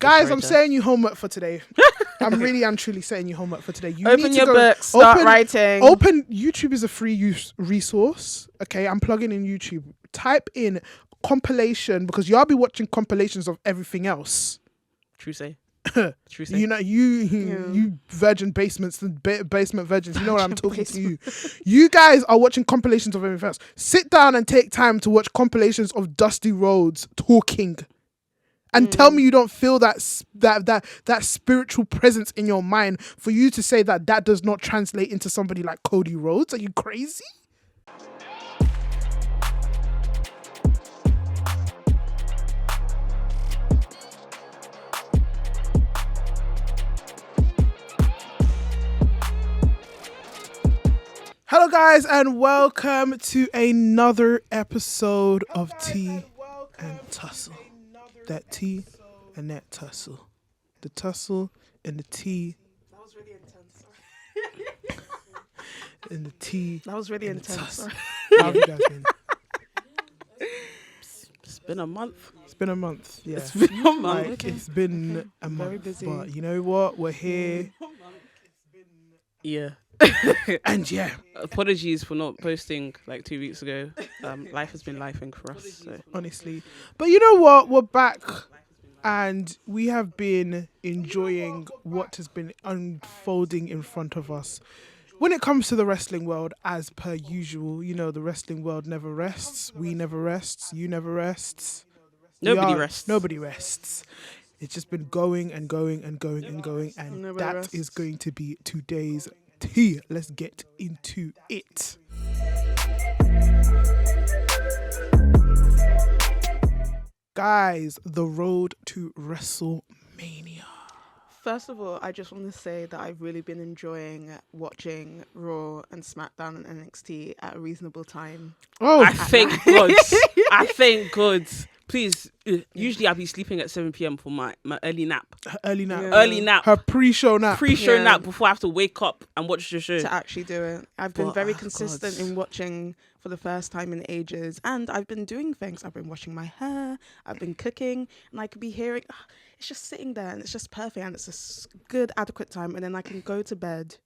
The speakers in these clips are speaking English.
Guys, I'm setting you homework for today. I'm truly setting you homework for today. You open need your to book, start writing. YouTube is a free resource. Okay, I'm plugging in YouTube. Type in compilation because y'all be watching compilations of everything else. True say. You know, you virgin basements and basement virgins. You know what I'm talking to you. You guys are watching compilations of everything else. Sit down and take time to watch compilations of Dusty Rhodes talking, and tell me you don't feel that spiritual presence in your mind for you to say that does not translate into somebody like Cody Rhodes. Are you crazy? Hello guys and welcome to another episode of Tea and Tussle. That tea and that tussle. The tussle and the tea. That was really intense. And the tea. That was really intense. How have you guys been? It's been a month. It's been a month. Yeah. It's been a month. Like, it's been a month. Very busy. But you know what? We're here. Yeah. And yeah. Apologies for not posting like 2 weeks ago. Life has been lifing for us. So. Honestly. But you know what? We're back. And we have been enjoying what has been unfolding in front of us. When it comes to the wrestling world, as per usual, you know, the wrestling world never rests. We never rests. You never rests. Nobody rests. Nobody rests. It's just been going and going and going and going. And Nobody that rests. is going to be today's tea. Let's get into it. Guys, the road to WrestleMania. First of all, I just want to say that I've really been enjoying watching Raw and SmackDown and NXT at a reasonable time. Oh, I thank God. I thank God. Please, usually I'll be sleeping at 7 p.m. for my early nap. early nap. Yeah. Early nap. Her pre-show nap. Pre-show Yeah. nap before I have to wake up and watch the show. To actually do it. I've been But, very oh, consistent God. in watching for the first time in ages. And I've been doing things. I've been washing my hair. I've been cooking. And I could be hearing, it's just sitting there and it's just perfect. And it's a good, adequate time. And then I can go to bed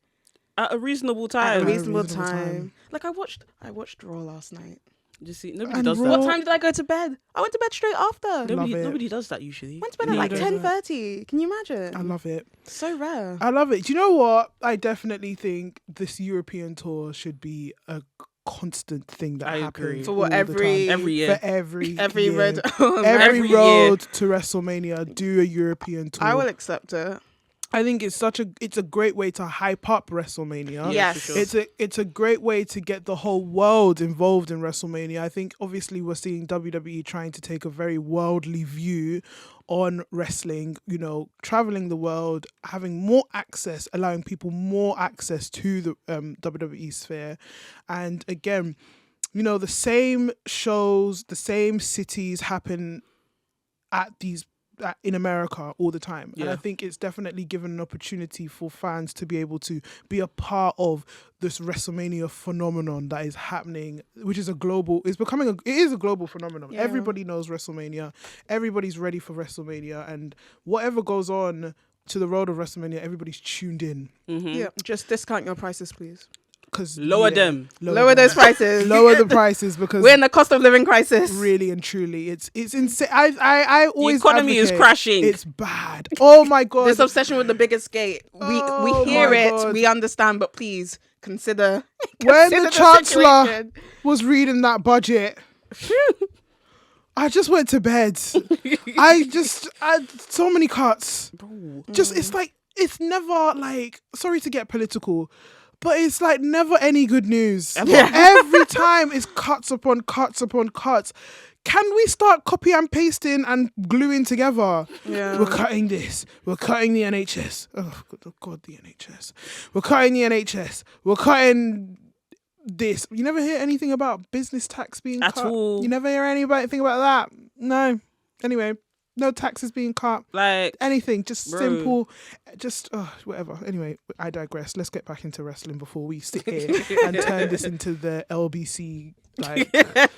At a reasonable at time. a reasonable reasonable time. time. Like I watched Raw last night. Just see, nobody And does Raw- that. What time did I go to bed? I went to bed straight after. Love it. Nobody does that usually. Went to bed at like Neither. 10:30. Can you imagine? I love it. So rare. I love it. Do you know what? I definitely think this European tour should be a constant thing that I happens agree. For what, all the every- time. Every year. For every year. road. every Every year. road to WrestleMania, do a European tour. I will accept it. I think it's a great way to hype up WrestleMania. Yeah, Yes. for sure. It's a great way to get the whole world involved in WrestleMania. I think obviously we're seeing WWE trying to take a very worldly view on wrestling, you know, traveling the world, having more access, allowing people more access to the WWE sphere. And again, you know, the same shows, the same cities happen at these in America all the time. And Yeah. I think it's definitely given an opportunity for fans to be able to be a part of this WrestleMania phenomenon that is happening, which is it is a global phenomenon. Yeah. Everybody knows WrestleMania. Everybody's ready for WrestleMania, and whatever goes on to the road of WrestleMania, everybody's tuned in. Mm-hmm. Yeah, just discount your prices, please. Because Lower them. Lower those prices. Lower the prices because We're in the cost of living crisis. really and truly, it's insane. I The always economy is advocate crashing. It's bad. Oh my god. This obsession with the biggest gate. Oh We hear my it, God. we understand, but please consider. When consider the Chancellor situation. was reading that budget, I just went to bed. I so many cuts. Just it's like it's never like, sorry to get political, but it's like never any good news. Every time it's cuts upon cuts upon cuts. Can we start copy and pasting and gluing together? Yeah. We're cutting this. We're cutting the NHS. Oh God, the NHS. We're cutting the NHS. We're cutting this. You never hear anything about business tax being At cut? all. You never hear anything about that? No. Anyway, No taxes being cut. Like, Anything, just bro. simple, just whatever. Anyway, I digress. Let's get back into wrestling before we sit here and turn this into the LBC. Like,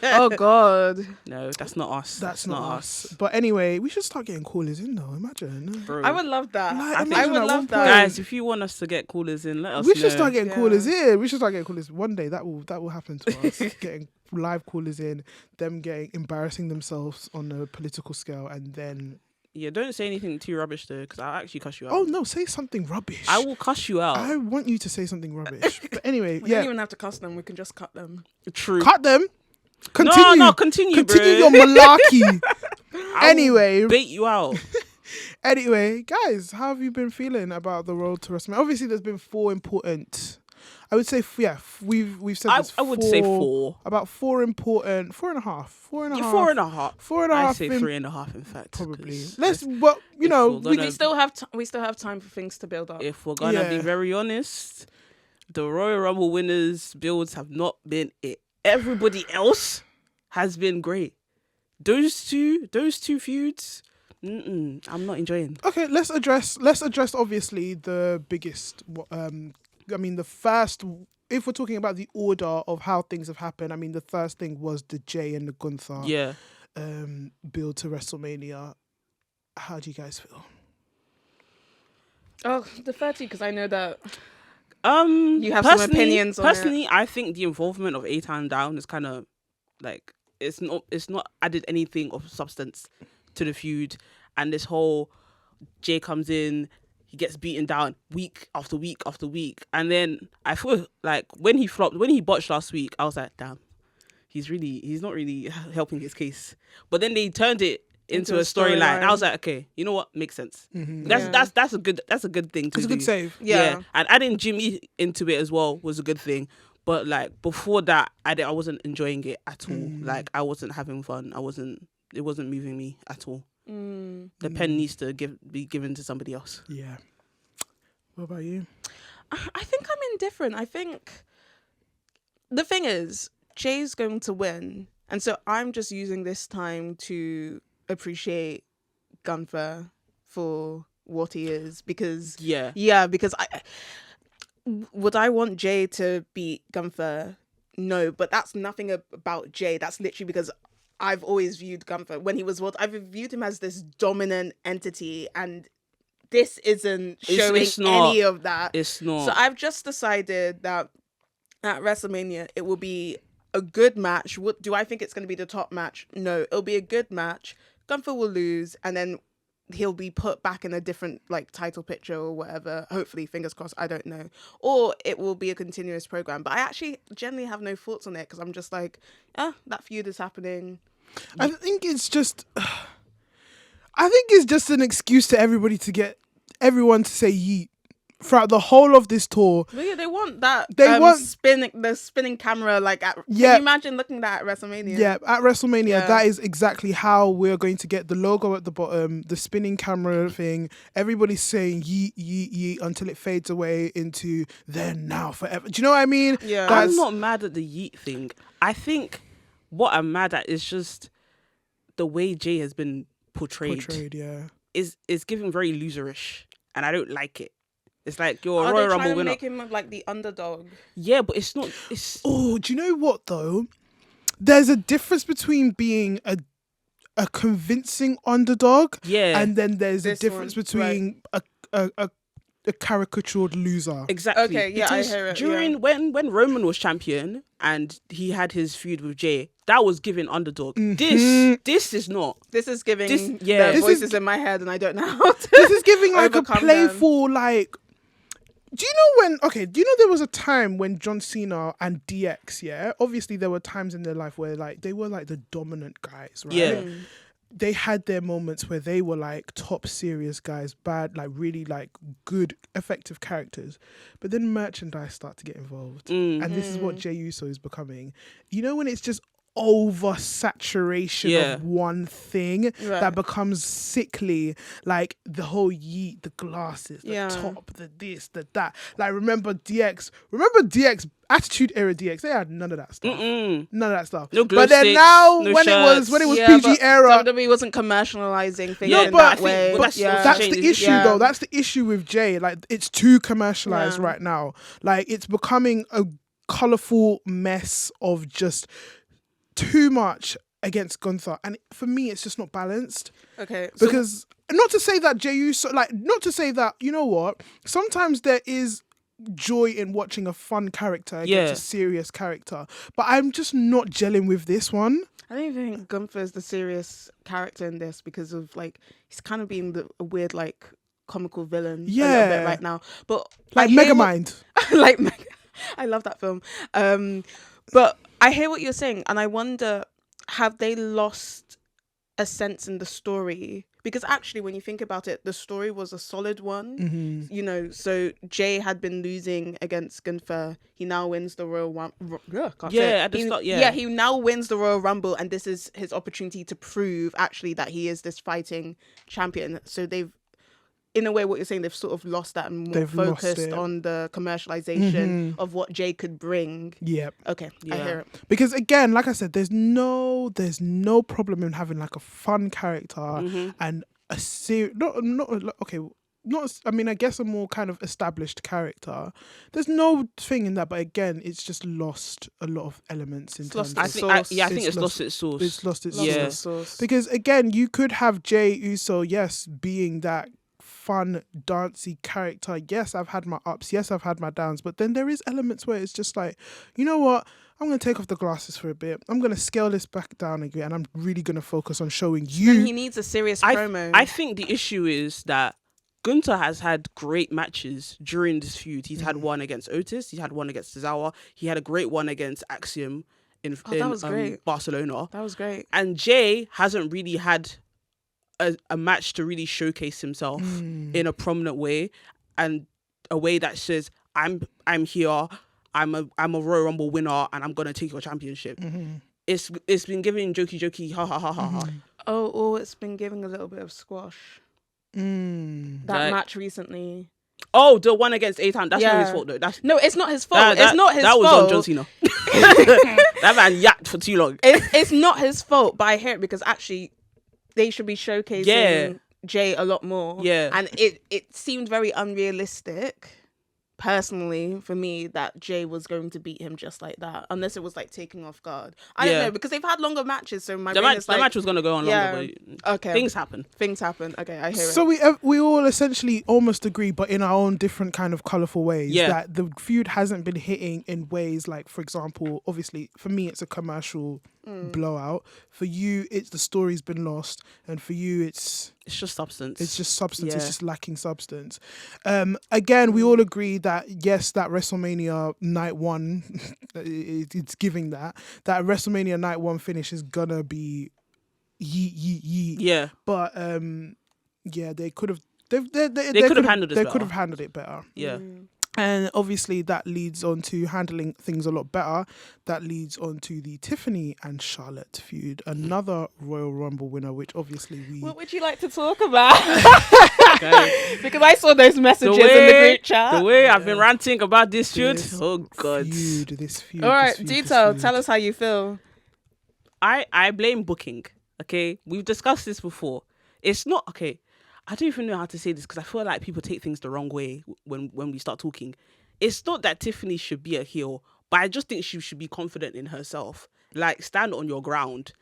Oh God. no, that's not us. that's not us. But anyway, we should start getting callers in though. Imagine. Bro. I would love that. Like, I imagine would at love one that. point- Guys, if you want us to get callers in, let us We know. should start getting Yeah. callers in. We should start getting callers. One day that will happen to us. Getting live callers in, them getting embarrassing themselves on a political scale, and then Yeah, don't say anything too rubbish though, because I'll actually cuss you out. oh no, say something rubbish. I will cuss you out. I want you to say something rubbish. But anyway, We yeah, don't even have to cuss them. We can just cut them. True. cut them. Continue. No, continue, bro. your malarkey. I Anyway. will bait you out. Anyway, guys, how have you been feeling about the Road to WrestleMania? Obviously, there's been four important. I would say, we've said there's I would say 4. About four important, 4.5, 4.5, Yeah, 4.5. 4.5. I say 3.5, in fact. Probably. 'cause Let's, but you if know, we're we gonna- We still have we still have time for things to build up. If we're gonna be Yeah. very honest, the Royal Rumble winners' builds have not been it. Everybody else has been great. Those two feuds, I'm not enjoying. okay. Let's address obviously the biggest. I mean, the first. If we're talking about the order of how things have happened, I mean, the first thing was the Jay and the Gunther Yeah. build to WrestleMania. How do you guys feel? Oh, defer to you because I know that You have some opinions on it. Personally, I think the involvement of A-Town Down is kind of like it's not added anything of substance to the feud, and this whole Jay comes in, he gets beaten down week after week after week, and then I feel like when he botched last week, I was like, damn, he's not really helping his case. But then they turned it into a storyline. I was like, okay, you know what, makes sense. That's a good thing to It's a do. good save. Yeah. And adding Jimmy into it as well was a good thing. But like before that, I wasn't enjoying it at all. Like I wasn't having fun. It wasn't moving me at all. The pen needs to be given to somebody else. Yeah. What about you? I think I'm indifferent. I think the thing is, Jay's going to win. And so I'm just using this time to appreciate Gunther for what he is. Because, because would I want Jay to beat Gunther? No, but that's nothing about Jay. That's literally because I've always viewed Gunther when he was I've viewed him as this dominant entity, and this isn't showing it's not. any of that. It's not. So I've just decided that at WrestleMania it will be a good match. Do I think it's going to be the top match? No, it'll be a good match. Gunther will lose, and then he'll be put back in a different like title picture or whatever. Hopefully, fingers crossed. I don't know. Or it will be a continuous program. But I actually generally have no thoughts on it because I'm just like, that feud is happening. I think it's just an excuse to everybody to get everyone to say yeet throughout the whole of this tour. But yeah, they want that. They want the spinning camera. Like, can you imagine looking at that at WrestleMania? Yeah, at WrestleMania, Yeah. that is exactly how we're going to get the logo at the bottom, the spinning camera thing. Everybody's saying yeet, yeet, yeet until it fades away into then, now, forever. Do you know what I mean? Yeah. I'm not mad at the yeet thing. I think what I'm mad at is just the way Jay has been portrayed. Yeah. Is giving very loserish, and I don't like it. It's like you're a Are Royal they trying Rumble to winner. make him like the underdog? Yeah, but it's not. It's Oh, do you know what though? There's a difference between being a convincing underdog, yeah, and then there's a This difference one, between a caricatured loser. exactly. Okay, yeah, I Because hear it, During when Roman was champion and he had his feud with Jay, that was giving underdog. This is not. This is giving This- yeah. the This voices in my head, and I don't know how to. This is giving like a overcome playful like. Do you know there was a time when John Cena and DX, yeah? Obviously there were times in their life where like they were like the dominant guys, right? Yeah. They had their moments where they were like top serious guys, bad, like really like good, effective characters. But then merchandise start to get involved. And this is what Jey Uso is becoming. You know when it's just oversaturation Yeah. of one thing Right. that becomes sickly, like the whole yeet, the glasses, the Yeah. top, the this, the that. Like remember DX Attitude Era DX, they had none of that stuff. Mm-mm. None of that stuff. No glow but then sticks, now no when shirts. it was Yeah, PG but era, WWE wasn't commercializing things No, in but that I think- way. but that's yeah. that's changing the the issue yeah. though. That's the issue with Jay. Like it's too commercialized Yeah. right now. Like it's becoming a colorful mess of just too much against Gunther, and for me it's just not balanced. Okay. So Because not to say that Jey Uso, like not to say that, you know what, sometimes there is joy in watching a fun character against Yeah. a serious character, but I'm just not gelling with this one. I don't even think Gunther is the serious character in this because of like he's kind of being a weird like comical villain a little Yeah. bit right now. But Like I hear Megamind. like I love that film. But I hear what you're saying, and I wonder, have they lost a sense in the story? Because actually, when you think about it, the story was a solid one. Mm-hmm. You know, so Jay had been losing against Gunther. He now wins the Royal Rumble. At the start, yeah. He now wins the Royal Rumble, and this is his opportunity to prove actually that he is this fighting champion. So they've, in a way, what you're saying, they've sort of lost that and more They've lost focused it. on the commercialization Mhm. of what Jay could bring. Yep. Okay, I Yeah. hear it. Because again, like I said, there's no problem in having like a fun character Mhm. and a I mean, I guess a more kind of established character. There's no thing in that, but again, it's just lost a lot of elements in It's terms lost of I its think, sauce. I think it's lost its source. it's lost its Yeah. source. Sauce. Because again, you could have Jey Uso, yes, being that fun, dancey character. Yes, I've had my ups. Yes, I've had my downs. But then there is elements where it's just like, you know what? I'm going to take off the glasses for a bit. I'm going to scale this back down again. And I'm really going to focus on showing Then you. he needs a serious I promo. I think the issue is that Gunther has had great matches during this feud. He's had one against Otis. He's had one against Tozawa. He had a great one against Axiom in that was great. Barcelona. That was great. And Jay hasn't really had a match to really showcase himself in a prominent way, and a way that says, I'm here, I'm a Royal Rumble winner, and I'm gonna take your championship. It's been giving jokey ha ha ha ha ha. Oh, it's been giving a little bit of squash. That Like- match recently. Oh, the one against A-Town, that's not his Yeah. fault though. That's No, it's not his fault. It's not his that fault. was on John Cena. That man yacked for too long. It's not his fault, but I hear it because actually they should be showcasing Yeah. Jay a lot more. Yeah. And it seemed very unrealistic, personally, for me, that Jay was going to beat him just like that, unless it was like taking off guard. I don't Yeah. know, because they've had longer matches, so my The brain match, is like, the match was gonna go on yeah. longer, but okay, things happen. things happen. Okay, I hear So it. we all essentially almost agree, but in our own different kind of colourful ways, Yeah. that the feud hasn't been hitting in ways like, for example, obviously, for me, it's a commercial blowout. For you, it's the story's been lost. And for you, it's It's just substance. just substance. It's Yeah. just lacking substance. Again, we all agree that, yes, that WrestleMania night one, it's giving that WrestleMania night one finish is gonna be yeet. Yeah. But yeah, they could have. They could have handled it They better. could have handled it better. Yeah. And obviously that leads on to handling things a lot better. That leads on to the Tiffany and Charlotte feud, another Royal Rumble winner, which obviously we. What would you like to talk about? Okay. Because I saw those messages in the group chat. The way I've been ranting about this feud. This Oh God. This feud. All right, this feud, detail. this Tell feud. us how you feel. I blame booking. Okay, we've discussed this before. It's not okay. I don't even know how to say this because I feel like people take things the wrong way when we start talking. It's not that Tiffany should be a heel, but I just think she should be confident in herself. Like, stand on your ground.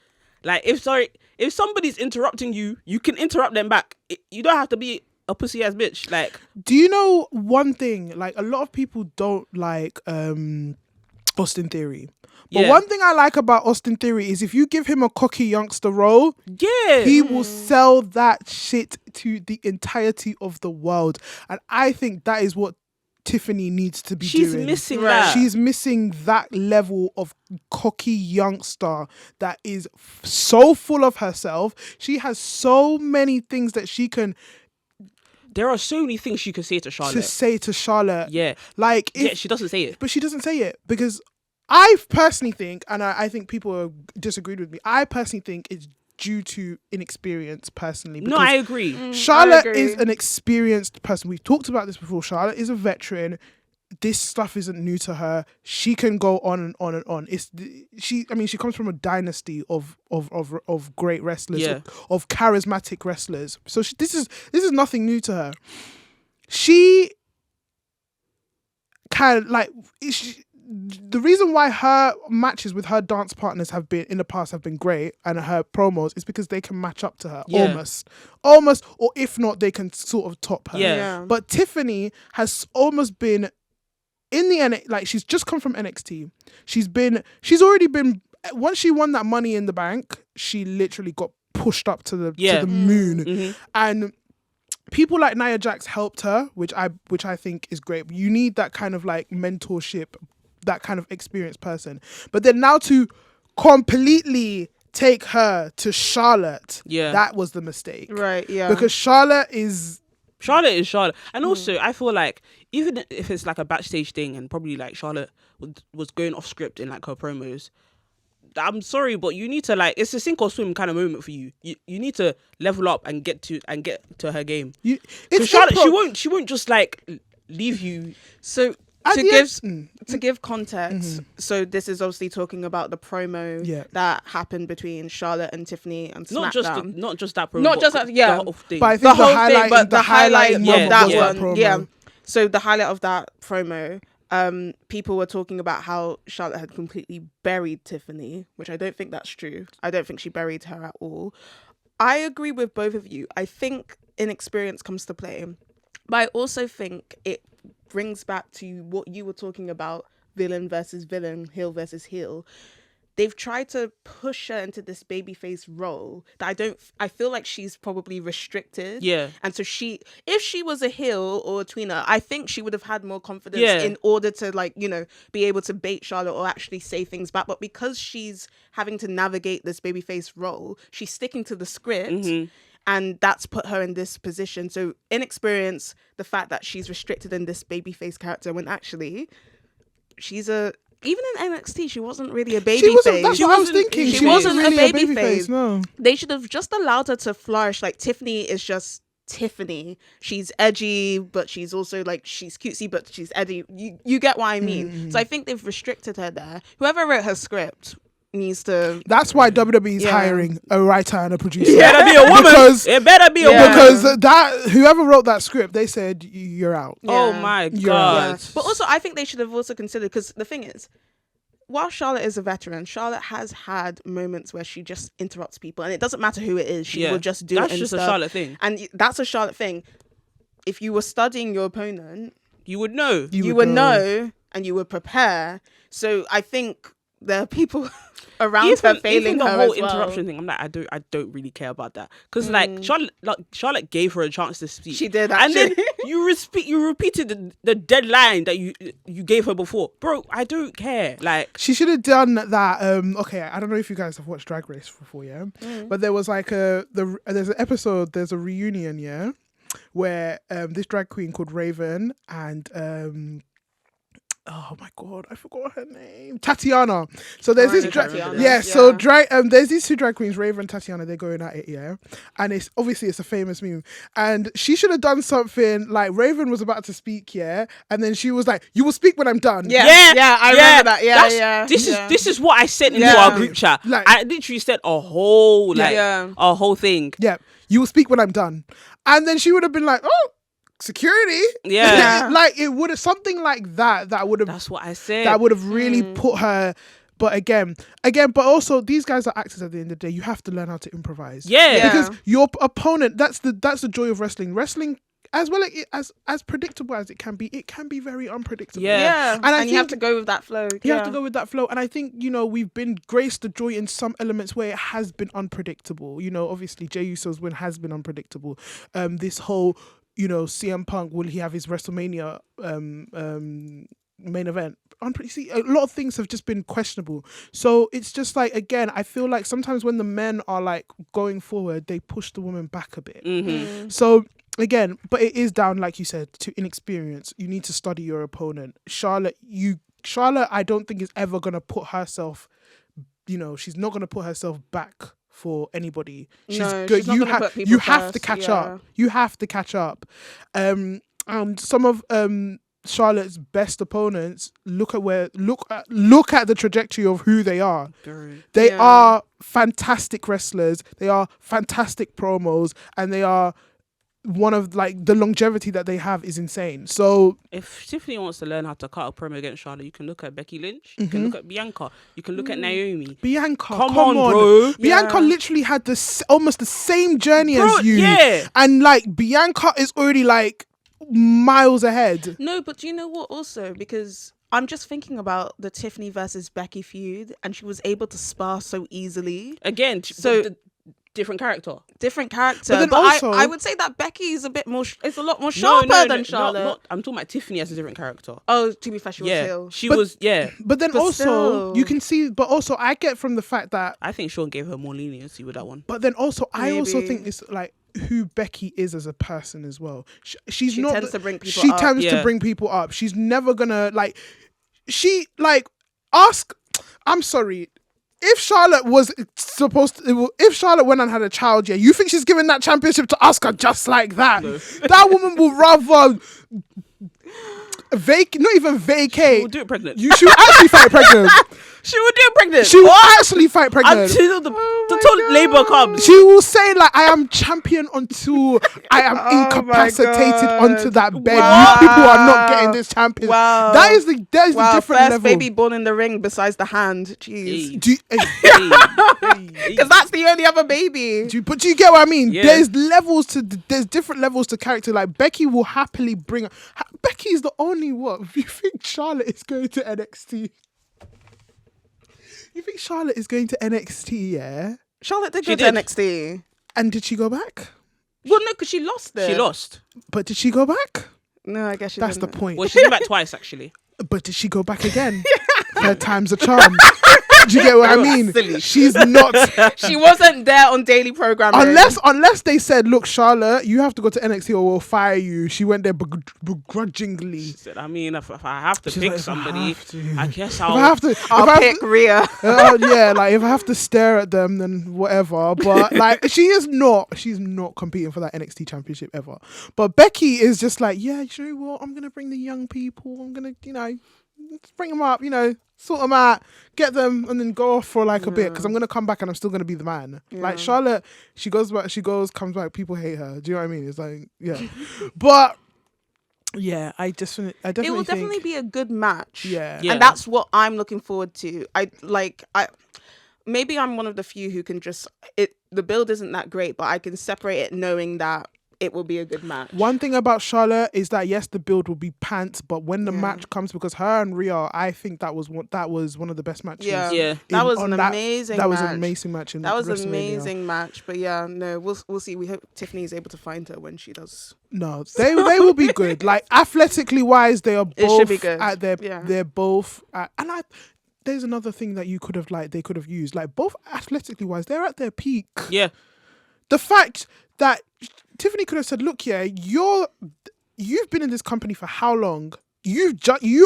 Like, if somebody's interrupting you, you can interrupt them back. You don't have to be a pussy ass bitch. Like, Do you know one thing? Like, a lot of people don't like Austin Theory. But Yeah. one thing I like about Austin Theory is if you give him a cocky youngster role, yeah, he will sell that shit to the entirety of the world. And I think that is what Tiffany needs to be she's doing. missing Right. that. She's missing that level of cocky youngster that is so full of herself. She has so many things that she can There are so many things you can say to Charlotte. to say to Charlotte. Yeah, Like, if, yeah, she doesn't say it. but she doesn't say it because I personally think, and I think people disagreed with me, I personally think it's due to inexperience personally. No, I agree. Charlotte I agree. is an experienced person. We've talked about this before. Charlotte is a veteran. This stuff isn't new to her. She can go on and on and on. She comes from a dynasty of great wrestlers, Yeah. of charismatic wrestlers. So this is nothing new to her. She can the reason why her matches with her dance partners have been in the past have been great, and her promos, is because they can match up to her. Yeah. Almost, or if not, they can sort of top her. Yeah. But Tiffany has almost been in the like, she's just come from NXT. She's already been, once she won that Money in the Bank, she literally got pushed up to the moon. Mm-hmm. And people like Nia Jax helped her, which I think is great. But you need that kind of like mentorship, that kind of experienced person. But then now to completely take her to Charlotte, that was the mistake. Right, yeah. Because Charlotte is Charlotte. And also, I feel like, even if it's like a backstage thing, and probably like Charlotte was going off script in like her promos, I'm sorry, but you need to, like, it's a sink or swim kind of moment for you. You need to level up and get to her game. So Charlotte, she won't just like leave you. So to give context, so this is obviously talking about the promo that happened between Charlotte and Tiffany and SmackDown. Not just that promo. Not just that, yeah. The whole thing. But I think The whole thing, but the highlight of that one, promo. yeah. So the highlight of that promo, people were talking about how Charlotte had completely buried Tiffany, which I don't think that's true. I don't think she buried her at all. I agree with both of you. I think inexperience comes to play, but I also think it brings back to what you were talking about, villain versus villain, heel versus heel. They've tried to push her into this babyface role that I feel like she's probably restricted. Yeah. And so if she was a heel or a tweener, I think she would have had more confidence in order to, like, you know, be able to bait Charlotte or actually say things back. But because she's having to navigate this babyface role, she's sticking to the script. Mm-hmm. And that's put her in this position. So inexperience, the fact that she's restricted in this babyface character, when actually she's even in NXT, she wasn't really a babyface. That's what I was thinking. She wasn't really a babyface. No. They should have just allowed her to flourish. Like, Tiffany is just Tiffany. She's edgy, but she's also like, she's cutesy, but she's edgy. You get what I mean? Mm-hmm. So I think they've restricted her there. Whoever wrote her script needs to. That's why WWE is hiring a writer and a producer. It better be a woman. It better be a woman. Because whoever wrote that script, they said you're out. Yeah. Oh my God. Yeah. But also, I think they should have also considered, because the thing is, while Charlotte is a veteran, Charlotte has had moments where she just interrupts people, and it doesn't matter who it is. She will just do it. That's just a Charlotte thing. And that's a Charlotte thing. If you were studying your opponent, you would know. You would know, and you would prepare. So I think there are people around her failing the her whole as well. interruption thing. I'm like, I don't really care about that, because like Charlotte gave her a chance to speak. She did, actually. And then you repeated the dead line that you gave her before, bro. I don't care. Like, she should have done that. Okay, I don't know if you guys have watched Drag Race before, yeah, but there was like there's an episode, there's a reunion, yeah, where this drag queen called Raven and oh my God, I forgot her name. Tatiana. So there's this drag. Yeah, so there's these two drag queens, Raven and Tatiana. They're going at it, yeah. And it's a famous meme. And she should have done something like, Raven was about to speak, yeah, and then she was like, "You will speak when I'm done." Yeah, I remember that. Yeah, This is what I said into our group chat. Like, I literally said a whole thing. Yeah, "You will speak when I'm done," and then she would have been like, "Oh, security." Like, it would have something like that would have, that's what I said, that would have really put her. But again, but also, these guys are actors at the end of the day. You have to learn how to improvise, because your opponent, that's the joy of wrestling as well as predictable as it can be very unpredictable. And you have to go with that flow. You have to go with that flow. And I think, we've been graced the joy in some elements where it has been unpredictable. Obviously Jey Uso's win has been unpredictable. This whole, CM Punk, will he have his WrestleMania main event? See, a lot of things have just been questionable. So it's just like, again, I feel like sometimes when the men are like going forward, they push the women back a bit. Mm-hmm. So again, but it is down, like you said, to inexperience. You need to study your opponent. Charlotte Charlotte, I don't think is ever gonna put herself. She's not gonna put herself back for anybody. She's not gonna put people you have to first, catch yeah. up. You have to catch up. And some of Charlotte's best opponents, look at the trajectory of who they are. They are fantastic wrestlers. They are fantastic promos, and they are one of the longevity that they have is insane. So if Tiffany wants to learn how to cut a promo against Charlotte, you can look at Becky Lynch. You can look at Bianca. You can look at Naomi. Bianca, come on, bro. Bianca literally had almost the same journey as you. Yeah. And Bianca is already miles ahead. No, but do you know what also? Because I'm just thinking about the Tiffany versus Becky feud, and she was able to spar so easily. Again, so different character. But then But also, I would say that Becky is a bit more. It's a lot more sharper than Charlotte. I'm talking about Tiffany as a different character. Oh, to be fair, she was heel. She was. Yeah. But then But also, still. you can see. But also, I get from the fact that. I think Sean gave her more leniency with that one. But then also, I also Maybe. think it's who Becky is as a person as well. She tends to bring people She up. tends to bring people up. She's never gonna ask. I'm sorry. If Charlotte was supposed to, if Charlotte went and had a child, you think she's giving that championship to Asuka just like that? No. That woman will rather not even vacate. She will do it pregnant. She will actually fight pregnant. She will do it pregnant. She will actually fight pregnant. Until the labour comes. She will say I am champion until I am incapacitated onto that bed. Wow. You people are not getting this championship. Wow. That is the different first level. baby born in the ring besides the hand. Jeez. Because Hey. that's the only other baby. But do you get what I mean? Yeah. There's different levels to character. Becky will happily bring. Becky is the only one. You think Charlotte is going to NXT? You think Charlotte is going to NXT? Yeah. Charlotte did She go to did. NXT. And did she go back? Well, no, because she lost it. She lost. But did she go back? No, I guess she That's didn't. the point. Well, she's been back twice actually. But did she go back again? Third time's a charm. Do you get what I mean? Silly. She's not. She wasn't there on daily programming. Unless they said, look, Charlotte, you have to go to NXT or we'll fire you. She went there begrudgingly. She said, I mean, if I have to She's pick like, if I somebody, have to. I guess If I have to, I'll pick Rhea. if I have to stare at them, then whatever. But she's not competing for that NXT championship ever. But Becky is just you know what? I'm gonna bring the young people. I'm gonna, let's bring them up. Sort them out, get them, and then go off for a bit. Because I'm gonna come back and I'm still gonna be the man. Yeah. Charlotte, she goes back, comes back. People hate her. Do you know what I mean? It's but. Yeah, I definitely It will think definitely be a good match. Yeah. Yeah. And that's what I'm looking forward to. Maybe I'm one of the few who can the build isn't that great, but I can separate it knowing that it will be a good match. One thing about Charlotte is that yes, the build will be pants, but when the match comes, because her and Rhea, I think that was one of the best matches. Yeah. That was an amazing match. That was an amazing match. That was an WrestleMania. amazing match. But yeah, no, we'll see. We hope Tiffany is able to find her when she does. No, they will be good. Athletically wise, they are both It should be good. at their. Yeah. They're both there's another thing that you could have they could have used. Both athletically wise, they're at their peak. Yeah. The fact that Tiffany could have said, "Look, you've been in this company for how long? You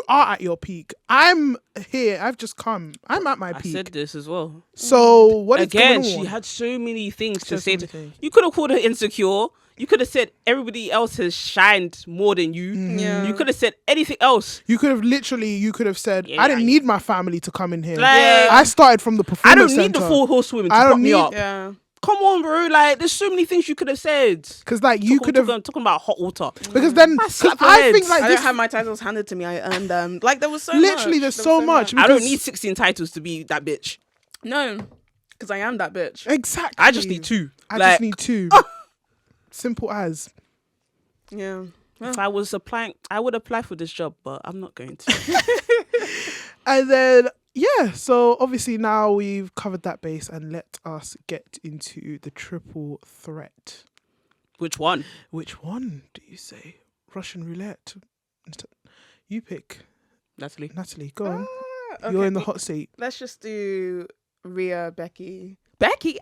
are at your peak. I'm here. I've just come. I'm at my peak." I said this as well. So what is Again, going on? she had so many things to Just say. so many things. You could have called her insecure. You could have said everybody else has shined more than you. Yeah. You could have said anything else. You could have said, Yeah, "I didn't need my family to come in here. Like- I started from the I performance don't need the center." four horsewomen to I don't put me need- up. Yeah. Come on, bro. There's so many things you could have said. Because you could have, talking about hot water. because then slap her I head. think I this don't have my titles handed to me. I earned them. There was so literally much. there's There so was much. I don't because- need 16 titles to be that bitch. No, because I am that bitch. exactly. I just need 2. I just need 2. Simple as. Yeah. If I was applying, I would apply for this job, but I'm not going to. And then so obviously now we've covered that base, and let us get into the triple threat. Which one? Which one do you say? Russian roulette. You pick. Natalie. Go on. Okay, You're in the hot seat. Let's just do Rhea, Becky. Becky?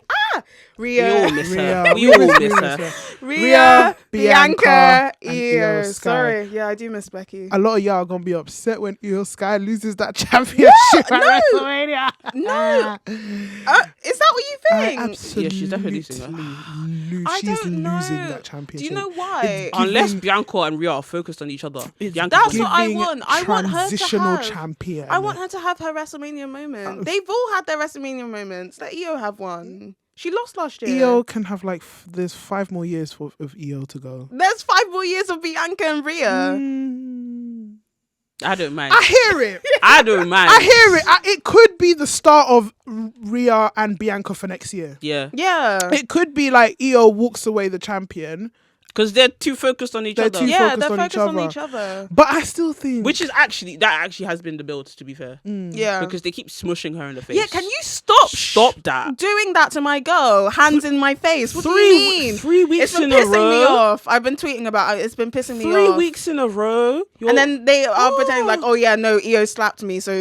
We all Rhea, miss Rhea. her. We all miss her. Rhea, Bianca, Bianca, and Io. Io Sky. Sorry, yeah, I do miss Becky. A lot of y'all are gonna be upset when Io Sky loses that championship at WrestleMania. No, is that what you think? Absolutely. Yeah, she's definitely losing I She's don't know. losing that Do championship. you know why? It's Unless giving- Bianca and Rhea are focused on each other. It's Bianca's That's gonna what I giving want. I want her to transitional have- champion. I want her to have her WrestleMania moment. They've all had their WrestleMania moments. Let Io have one. She lost last year. Io can have like there's 5 more years of Io to go. There's 5 more years of Bianca and Rhea. I don't mind. I hear it. I don't mind. I hear it. It could be the start of Rhea and Bianca for next year. Yeah. Yeah. It could be like Io walks away the champion. Because they're too focused on each They're other. too- Yeah, focused they're on each focused on other. each other. But I still think Which is that actually has been the build, to be fair. Yeah. Because they keep smushing her in the face. Yeah, can you stop that? doing that to my girl? Hands in my face. What do you mean? 3 weeks It's been in a pissing me row. off. I've been tweeting about it. It's been pissing me 3 off. weeks in a row. And then they are pretending like, oh yeah, no, Io slapped me, so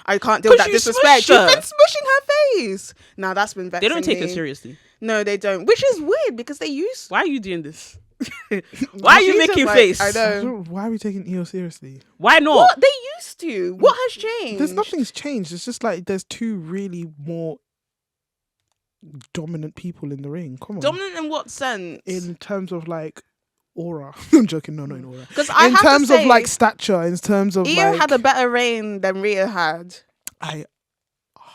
I can't deal with that 'Cause you disrespect. smushed her. You've been smushing her face. Now that's been vexing they don't take me. her seriously. No, they don't. Which is weird because they use. Why are you doing this? Why are you She's just making like, face? I I know. don't- why are we taking Io seriously? Why not? What they used to. What has changed? There's nothing's changed. It's just like there's 2 really more dominant people in the ring. Come on. Dominant in what sense? In terms of like aura. I'm joking. No, not in aura. Because I In have terms to say, of like stature, in terms of Io like, had a better reign than Rhea had. I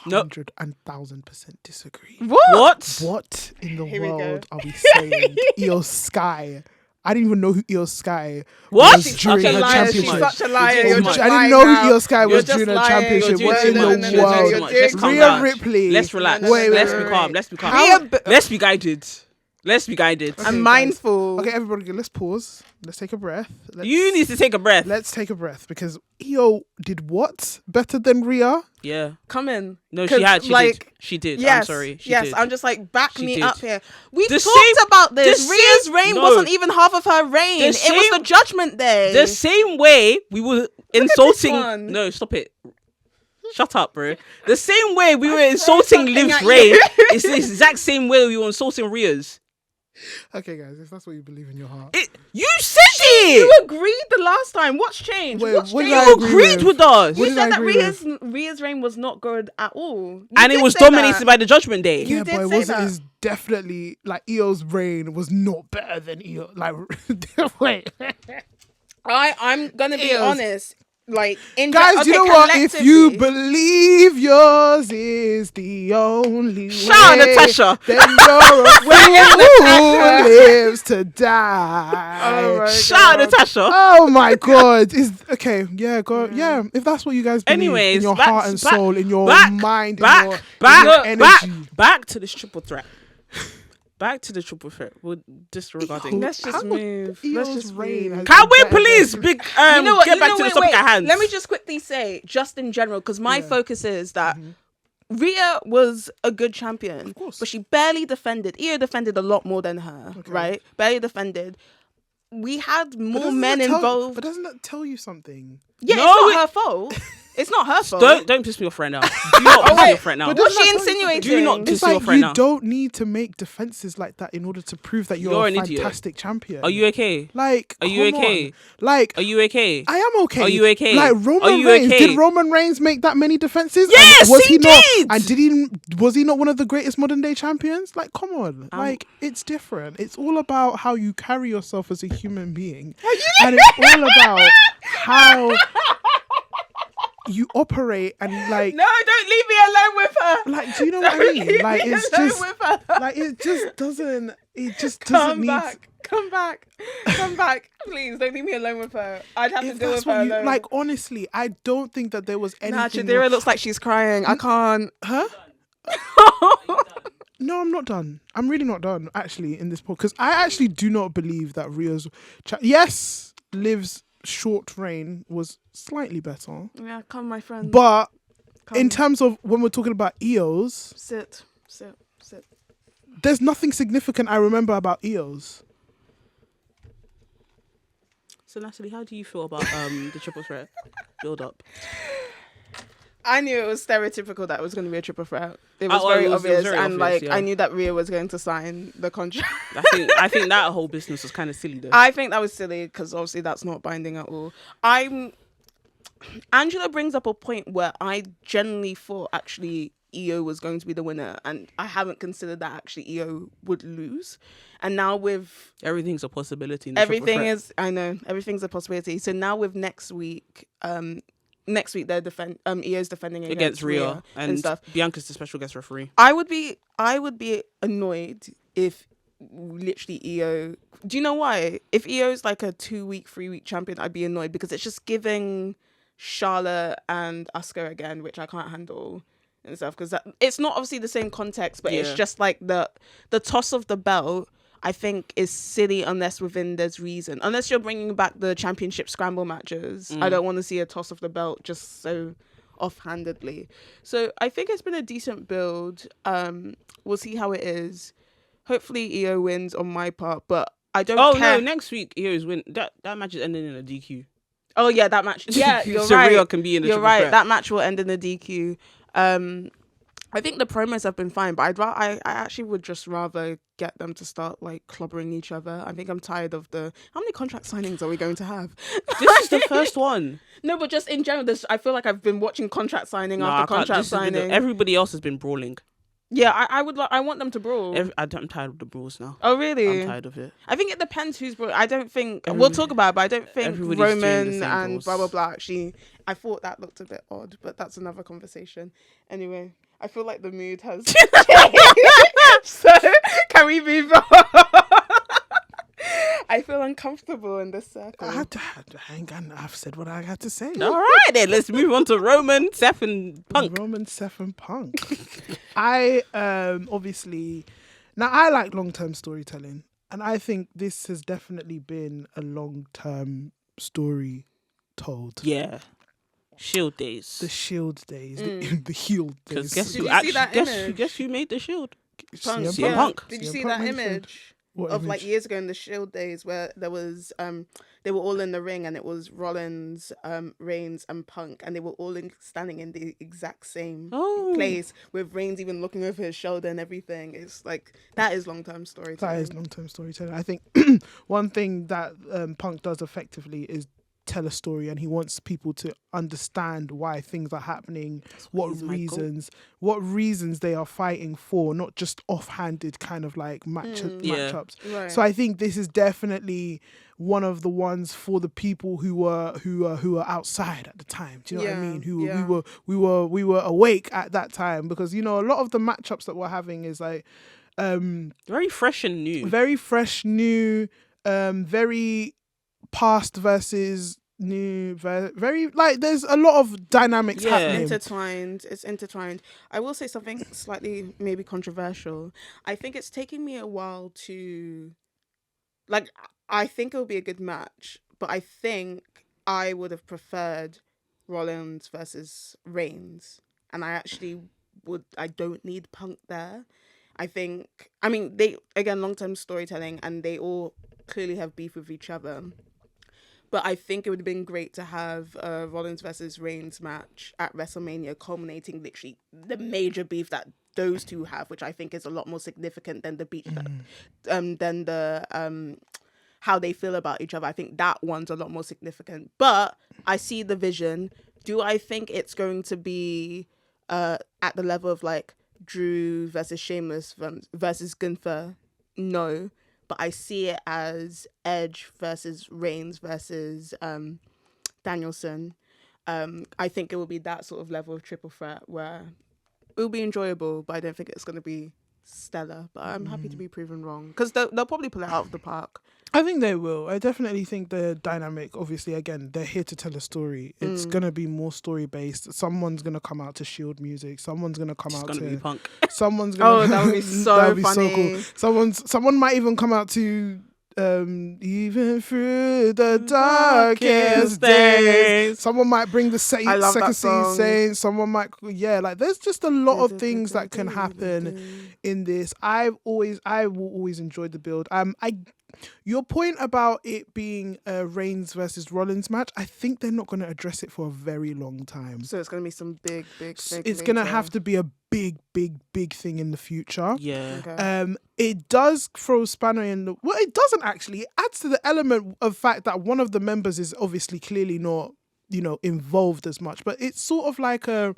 Nope. 1,000% disagree. What? What in the Here we go. world are we saying? Io Sky. I didn't even know who Io Sky What? was during Okay, her liar, championship. she's She's such a liar. You're You're too just much. I didn't lying know now. who Io Sky was You're just during her lying. championship. You're What doing in too the much. You're doing too world? much. Let's calm Rhea down. Ripley. Let's relax. No, no, no, Let's no, be no, calm. no. Let's be calm. Rhea, Let's be guided. Let's be guided. Okay, I'm guys. mindful. Okay, everybody, let's pause. Let's take a breath. You need to take a breath. Let's take a breath because Io did what better than Rhea? Yeah. Come in. No, 'Cause, she had. She like, did. She did. Yes, I'm sorry. She yes. did. I'm just like, back She me did. up here. We've The talked same- about this. the Rhea's same- reign no. wasn't even half of her reign. The It was same- the Judgment Day. The same way we were this insulting. one. No, stop it. Shut up, bro. The same way we were insulting something Liv's at you. reign, it's the exact same way we were insulting Rhea's. Okay, guys, if that's what you believe in your heart. You said You it. agreed the last time. What's changed? Wait, What's what did changed? I You agree agreed with us, You What did I said that agree Rhea's reign was not good at all. You and it did was say dominated that. by the Judgment Day. You Yeah, did but it say wasn't. that. It's definitely like Io's reign was not better than Io. Like, wait, I'm gonna be Eels. honest. Like, guys, you know what? If you believe yours is the only Shout out way, Natasha. then you're a fool who lives to die. Oh my Shout out God. Natasha. Oh my God! Is okay. Yeah, go. Yeah, if that's what you guys believe Anyways, in your back- heart and back- soul, in your back- mind, back, in your, back, in your back, energy. back to this triple threat. Back to the triple threat. We're disregarding. Let's just How would move. Io's Let's just reign move. has Can we been better please than- big You know what? get You back know, to the wait, topic wait. at hand? Let me just quickly say, just in general, because my Yeah. focus is that Rhea was a good champion, course. but she barely defended. Io defended a lot more than her, right? Barely defended. We had But more doesn't men that tell- involved. But doesn't that tell you something? Yeah, No, it's not it- her fault. It's not her fault. Don't piss me off right now. Do not piss me off right now. But What's doesn't she that tell you insinuating? Do not It's piss me like off right you now. don't need to make defenses like that in order to prove that you're You're a an idiot. fantastic champion. Are you okay? Like, Are you come okay? on. Like, Are you okay? I am okay. Are you okay? Like Are Roman you Reigns. okay? Did Roman Reigns make that many defenses? And Yes, was he not? did! And was he not one of the greatest modern day champions? Like, come on. Like, it's different. It's all about how you carry yourself as a human being. And it's all about how you operate and like No, don't leave me alone with her. like do you know what I mean? Leave Like me it's alone just with her. like it just doesn't Come need back. Come back. Come back. Please don't leave me alone with her. I'd have to if deal that's with her what you alone. like honestly I don't think that there was anything Nah, Chidera looks like she's crying. I can't. huh? No, I'm not done. I'm really not done actually in this podcast because I actually do not believe that Rhea's yes, Liv's short reign was slightly better. Yeah, come, my friend. But Come. in terms of when we're talking about Io's, Sit. there's nothing significant I remember about Io's. So Natalie, how do you feel about the triple threat build up? I knew it was stereotypical that it was going to be a triple threat. It was Oh, very it was obvious, very and obvious, like yeah. I knew that Rhea was going to sign the contract. I think that whole business was kind of silly though. I think that was silly because obviously that's not binding at all. Angela brings up a point where I genuinely thought actually EO was going to be the winner, and I haven't considered that actually EO would lose. And now with Everything's a possibility. In the triple everything threat. is, I know everything's a possibility. So now with next week they're EO's defending against Rhea and stuff. Bianca's the special guest referee. I would be annoyed if literally EO. Do you know why? If EO's like a 2-week, 3-week champion, I'd be annoyed because it's just giving Charlotte and Asuka again, which I can't handle and stuff. Because it's not obviously the same context, but it's just like the toss of the belt. I think is silly unless within there's reason. Unless you're bringing back the championship scramble matches, I don't want to see a toss of the belt just so offhandedly. So I think it's been a decent build. We'll see how it is. Hopefully EO wins on my part, but I don't care. Oh no, next week EO's win. That match is ending in a DQ. Oh yeah, that match. Yeah, you're so right. Rhea can be in the You're triple right. threat. That match will end in a DQ. I think the promos have been fine, but I actually would just rather get them to start like clobbering each other. I think I'm tired of how many contract signings are we going to have? This is the first one. No, but just in general, I feel like I've been watching contract signing after contract signing. Everybody else has been brawling. Yeah, I want them to brawl. I'm tired of the brawls now. Oh really? I'm tired of it. I think it depends who's brawling. I don't think we'll talk about it, but I don't think everybody's doing the Roman same and brawls. blah blah blah. Actually, I thought that looked a bit odd, but that's another conversation. Anyway, I feel like the mood has changed. So can we move on? I feel uncomfortable in this circle. I've said what I had to say. All right, then let's move on to Roman, Seth, and Punk. Roman, Seth, and Punk. I obviously now I like long-term storytelling, and I think this has definitely been a long-term story told. Yeah, Shield days. The Shield days, the Healed days. Because Did you see that image? guess who made the Shield? Punk, CM yeah. Punk. Did you CM see Punk that made the Shield. image? What Of image? like years ago in the Shield days where there was they were all in the ring and it was Rollins, Reigns and Punk, and they were all standing in the exact same place with Reigns even looking over his shoulder and everything. It's like that is long-term storytelling. That is long-term storytelling. I think one thing that Punk does effectively is tell a story, and he wants people to understand why things are happening, what reasons they are fighting for, not just offhanded kind of like matchups. Right. So I think this is definitely one of the ones for the people who were outside at the time. Do you know what I mean? We were awake at that time, because you know a lot of the matchups that we're having is like very fresh and new. Very fresh, new, very past versus new, very like there's a lot of dynamics happening. It's intertwined. I will say something slightly maybe controversial. I think it's taking me a while to I think it'll be a good match, but I think I would have preferred Rollins versus Reigns, and I don't need Punk there. I mean they again long-term storytelling, and they all clearly have beef with each other. But I think it would have been great to have a Rollins versus Reigns match at WrestleMania, culminating literally the major beef that those two have, which I think is a lot more significant than the beef than the how they feel about each other. I think that one's a lot more significant. But I see the vision. Do I think it's going to be at the level of like Drew versus Sheamus versus Gunther? No. But I see it as Edge versus Reigns versus Danielson. I think it will be that sort of level of triple threat where it will be enjoyable, but I don't think it's going to be stellar. But I'm happy to be proven wrong, because they'll probably pull it out of the park. I think they will. I definitely think the dynamic, obviously, again, they're here to tell a story. It's going to be more story-based. Someone's going to come out to Shield music. Someone's going to come out to... be Punk. Someone's going to... that would be so funny. So cool. Someone might even come out to... even through the darkest days. Someone might bring the second season saying, someone might, there's just a lot of things that can happen in this. I will always enjoy the build. your point about it being a Reigns versus Rollins match, I think they're not going to address it for a very long time. So it's going to be some big thing. It's going to have to be a big thing in the future. Yeah. Okay. It does throw spanner in the... Well, it doesn't actually. It adds to the element of fact that one of the members is obviously clearly not, involved as much. But it's sort of like a...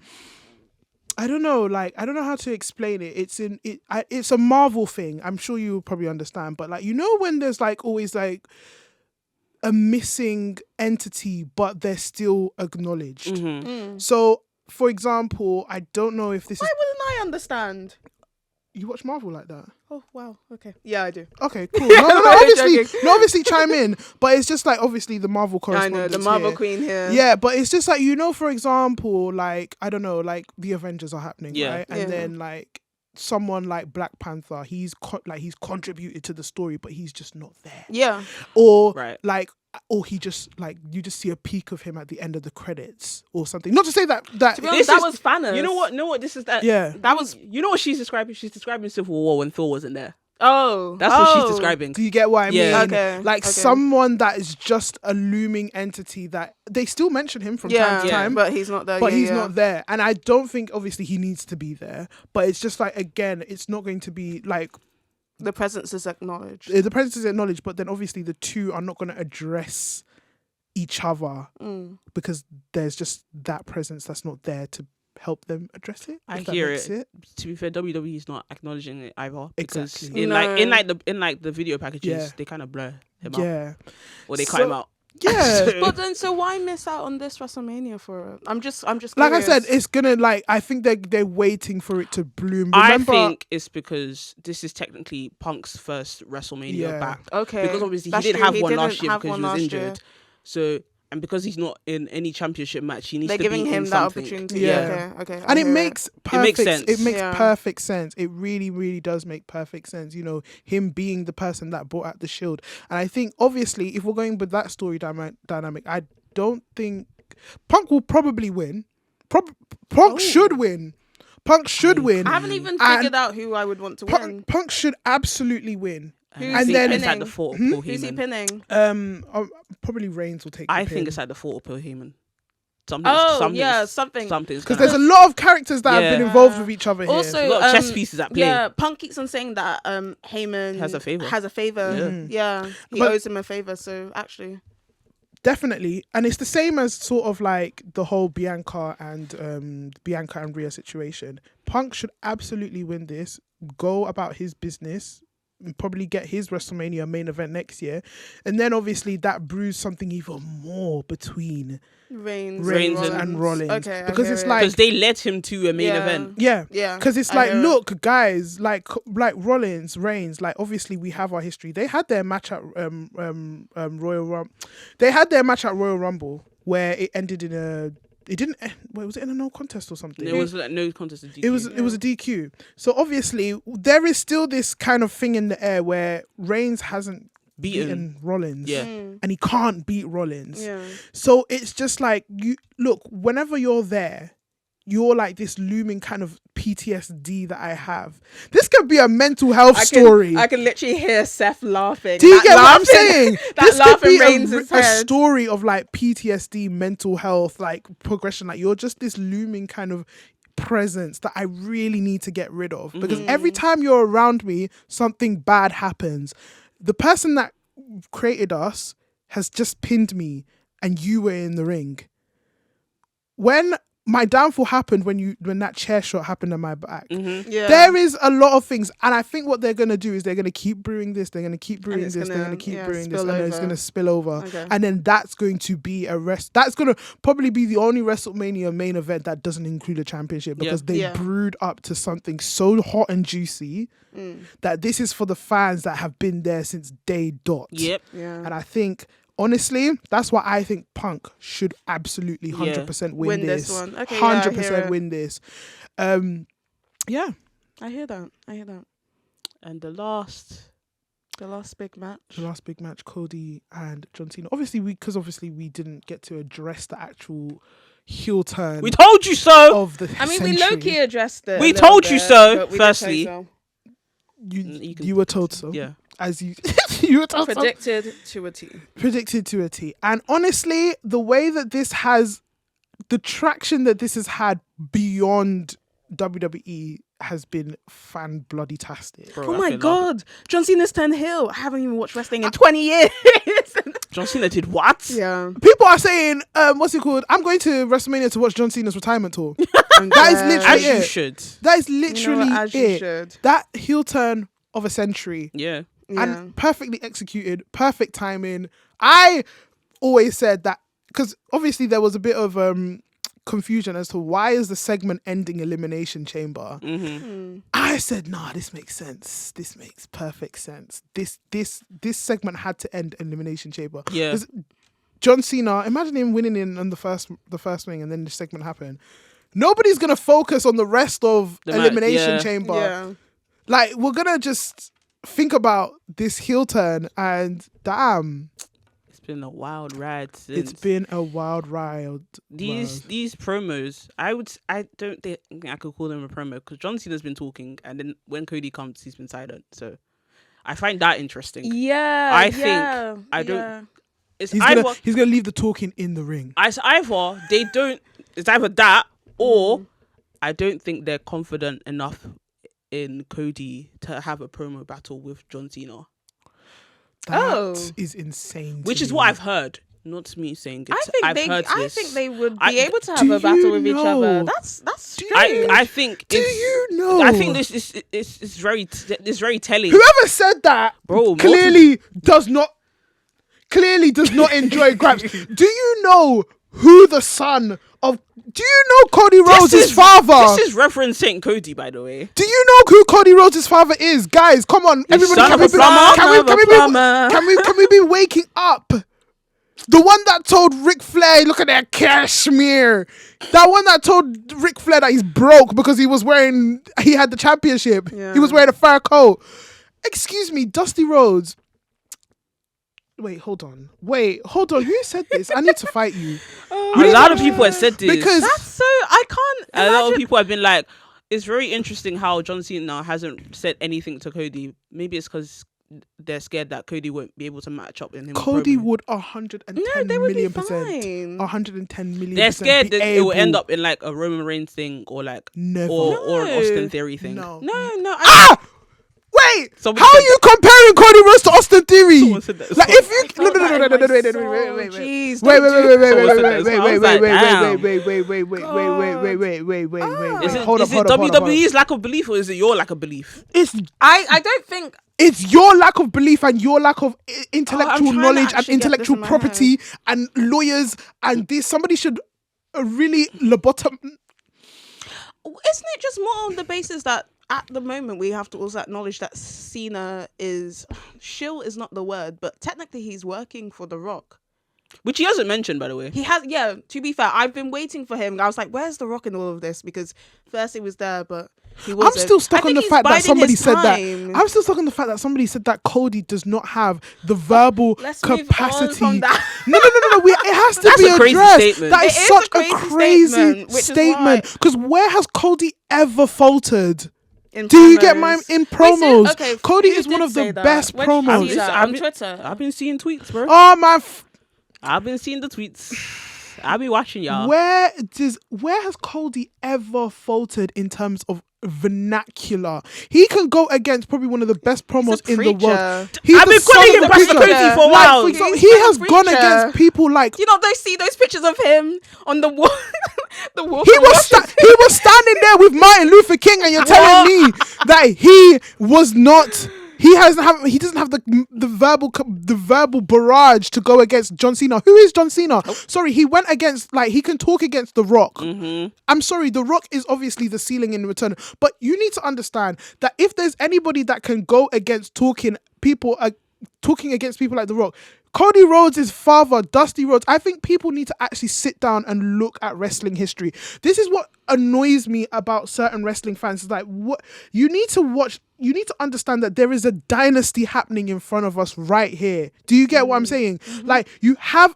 I don't know how to explain it. It's a Marvel thing. I'm sure you will probably understand. But when there's always a missing entity, but they're still acknowledged. Mm-hmm. So, for example, I don't know if this Why is... wouldn't I understand? You watch Marvel like that? Oh, wow. Okay. Yeah, I do. Okay, cool. Obviously chime in. But it's just obviously the Marvel I correspondent. know, the Marvel here. queen here. Yeah, but it's just for example, I don't know, the Avengers are happening, Yeah. right? And then someone like Black Panther, he's he's contributed to the story, but he's just not there. Yeah. Or Right. or he just you just see a peek of him at the end of the credits or something. Not to say that To be honest, that was Thanos. You know what? This is that. yeah. That was... You know what she's describing? She's describing Civil War when Thor wasn't there. Oh. That's what she's describing. Do you get what I Yeah. mean? Okay, okay. Someone that is just a looming entity that they still mention him from time to time. but he's not there. But yeah, he's yeah. not there. And I don't think obviously he needs to be there. But it's just again, it's not going to be The presence is acknowledged. the presence is acknowledged, but then obviously the two are not going to address each other because there's just that presence that's not there to help them address it. I if that hear makes it. To be fair, WWE is not acknowledging it either because Exactly. in the video packages Yeah. they kind of blur him out Yeah. or they cut him out. Yeah. But then, so why miss out on this WrestleMania for it? I'm just Like I curious. said, it's gonna I think they're waiting for it to bloom. I Remember, think it's because this is technically Punk's first WrestleMania Yeah. back. Okay. Because obviously That's he didn't true. have He one didn't last year have because one he was last year. injured. So and because he's not in any championship match, he needs They're to giving be him in that something. opportunity. Yeah. Okay. and it hear makes perfect. sense. It makes Yeah. perfect sense. It really, really does make perfect sense. Him being the person that brought out the Shield, and I think obviously if we're going with that story dynamic, I don't think Punk will probably win. Punk should win. Punk should win. I haven't even And figured out who I would want to win. Punk should absolutely win. Who's And he then- it's at pinning? the thought of Paul Who's he Heyman. pinning? Probably Reigns will take. The I pin. think it's at the thought of Paul Heyman. Something's Something. Because there's a lot of characters that have been Yeah. involved with each other here. Also, a lot of chess pieces at play. Yeah, Punk keeps on saying that Heyman Has a favour. Yeah, he But- owes him a favor. So actually, Definitely, and it's the same as sort of the whole Bianca and Rhea situation. Punk should absolutely win this, go about his business, and probably get his WrestleMania main event next year, and then obviously that brews something even more between Reigns and Rollins. Okay, because I it's hear like because they led him to a main Yeah. event. yeah. yeah, Because it's I hear it. look, guys, like Rollins, Reigns, obviously we have our history. They had their match at Royal Rumble. They had their match at Royal Rumble where it ended in a. It didn't. Wait, was it in a no contest or something? There was no contest of DQ. It was a DQ. So obviously there is still this kind of thing in the air where Reigns hasn't beaten Rollins, Yeah. and he can't beat Rollins. Yeah. So it's just you look, whenever you're there, you're this looming kind of PTSD that I have. This could be a mental health story. I can literally hear Seth laughing. Do you get what I'm saying? That This laugh could be in Reigns' a head. story of PTSD, mental health, progression. You're just this looming kind of presence that I really need to get rid of, because every time you're around me, something bad happens. The person that created us has just pinned me, and you were in the ring. When my downfall happened, when that chair shot happened on my back, Yeah. there is a lot of things, and I think what they're gonna do is they're gonna keep brewing this, they're gonna keep brewing it's this, they're gonna, gonna keep yeah, brewing this, spill and then it's over. gonna spill over, Okay. and then that's going to be that's gonna probably be the only WrestleMania main event that doesn't include a championship, because they Yeah. brewed up to something so hot and juicy that this is for the fans that have been there since day dot. Yep. Yeah. And I think, honestly, that's why I think Punk should absolutely 100% win this. Win this one. Okay, yeah, I hear 100% it. win this. Yeah. I hear that. And the last big match. The last big match, Cody and John Cena. Obviously, we didn't get to address the actual heel turn we told you so. of the I mean, century. we low-key addressed it. We a little told you bit, so, but we did firstly. say so. You were told so. Yeah. As you... Utah Sun. Predicted to a T. Predicted to a T. And honestly, the way that this has, the traction that this has had beyond WWE has been fan bloody tastic. Bro, Oh I my feel God. John Cena's 10 Hill. I haven't even watched wrestling in 20 years. John Cena did what? Yeah. People are saying, what's it called? I'm going to WrestleMania to watch John Cena's retirement tour. That is literally As you it. should. That is literally as you it. should. That heel turn of a century. Yeah. And perfectly executed, perfect timing. I always said that, because obviously there was a bit of confusion as to why is the segment ending Elimination Chamber. I said, nah, this makes sense. This makes perfect sense. This segment had to end Elimination Chamber. Yeah. 'Cause John Cena, imagine him winning in on the first ring, and then the segment happened. Nobody's gonna focus on the rest of The Elimination yeah. Chamber. Yeah. Like, we're gonna just think about this heel turn, and damn, It's been a wild ride since. it's been a wild ride. These promos, I don't think I could call them a promo, because John Cena's been talking, and then when Cody comes, he's been silent. So I find that interesting. Yeah. I think I don't. It's He's either gonna leave the talking in the ring. it's either they don't. It's either that, or I don't think they're confident enough in Cody to have a promo battle with John Cena, That is insane. which to is me. what I've heard. Not me saying it. I this. think they would be I- able to do have a battle you with each know- other. That's Do strange. I think. Do it's- you know? I think this is very telling. Whoever said that, Bro, clearly does not enjoy grabs. Do you know who the son of? Do you know Cody Rhodes' father? This is referencing Cody, by the way. Do you know who Cody Rhodes' father is? Guys, come on. Everybody, son can of we a plumber, can we be waking up? The one that told Ric Flair, look at that cashmere. That one that told Ric Flair that he's broke because he had the championship. Yeah. He was wearing a fur coat. Excuse me, Dusty Rhodes. Wait, hold on. Who said this? I need to fight you. A lot of people have said this. Because That's so I can't. a lot of imagine- people have been like, it's very interesting how John Cena hasn't said anything to Cody. Maybe it's because they're scared that Cody won't be able to match up in him. Cody promo. would 110 No, they would be million%. fine. 110 million. They're scared be that it will end able- up in like a Roman Reigns thing, or like Never. or an No. Austin Theory thing. No. No. Wait, Somebody how said are you comparing Cody Rhodes to Austin Theory? Someone said that. Like, if you felt that in my soul. Jeez, Is Hold it up. WWE's lack of belief, or is it your lack of belief? I don't think. It's your lack of belief and your lack of intellectual trying to knowledge and actually get this intellectual in my property and lawyers and this. Somebody should really lobotom. Isn't it just more on the basis that at the moment we have to also acknowledge that Cena is shill is not the word, but technically he's working for The Rock. Which he hasn't mentioned, by the way. He has, yeah. To be fair, I've been waiting for him. I was like, "Where's The Rock in all of this?" Because first he was there, but he wasn't. I'm still stuck I on think the he's fact that biding somebody his said that. time. I'm still stuck on the fact that somebody said that Cody does not have the verbal Let's move on capacity. from that. No. It has to That's be a crazy addressed. statement. That It is is such a a crazy crazy statement, which is statement. why- Because where has Cody ever faltered? In Do you get promos. my in Wait, promos? okay, Cody who is one did of the say that? best Where did you promos. see that? I've On been- Twitter. I've been seeing tweets, bro. Oh my. I've been seeing the tweets. I'll be watching y'all. Where has Cody ever faltered in terms of vernacular? He can go against probably one of the best promos in the world. He's I've the been son calling of him the Pastor preacher. Cody for a Like, while. for example, He's he the has gone preacher. against people like You know, they see those pictures of him on the wall. The wall. he was standing there with Martin Luther King, and you're telling me that he was not. He doesn't have the verbal barrage to go against John Cena. Who is John Cena? Sorry, he went against, like, he can talk against The Rock. I'm sorry, The Rock is obviously the ceiling in return, but you need to understand that if there's anybody that can go against talking against people like The Rock, Cody Rhodes' father, Dusty Rhodes. I think people need to actually sit down and look at wrestling history. This is what annoys me about certain wrestling fans. It's like, what you need to watch. You need to understand that there is a dynasty happening in front of us right here. Do you get what I'm saying? Like, you have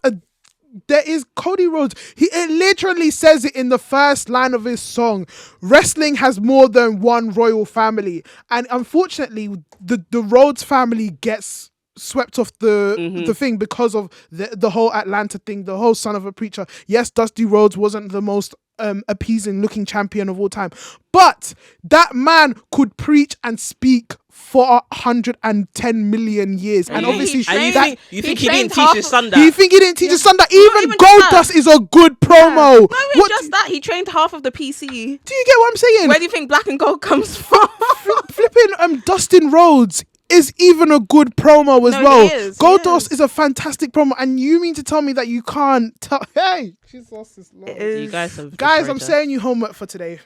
there is Cody Rhodes. It literally says it in the first line of his song. Wrestling has more than one royal family, and unfortunately, the Rhodes family gets swept off the thing because of the whole Atlanta thing, the whole son of a preacher. Yes, Dusty Rhodes wasn't the most appeasing looking champion of all time, but that man could preach and speak for 110 million years. And obviously you think he didn't teach his son that? You think he didn't teach his son that? Not Even even just Goldust is a good promo. Not even just that, he trained half of the PC. Do you get what I'm saying? Where do you think Black and Gold comes from? Flipping Dustin Rhodes is even a good promo as well. Goldust is a fantastic promo, and you mean to tell me that you can't tell? Hey, Jesus is Lord. You guys, I'm saying you homework for today.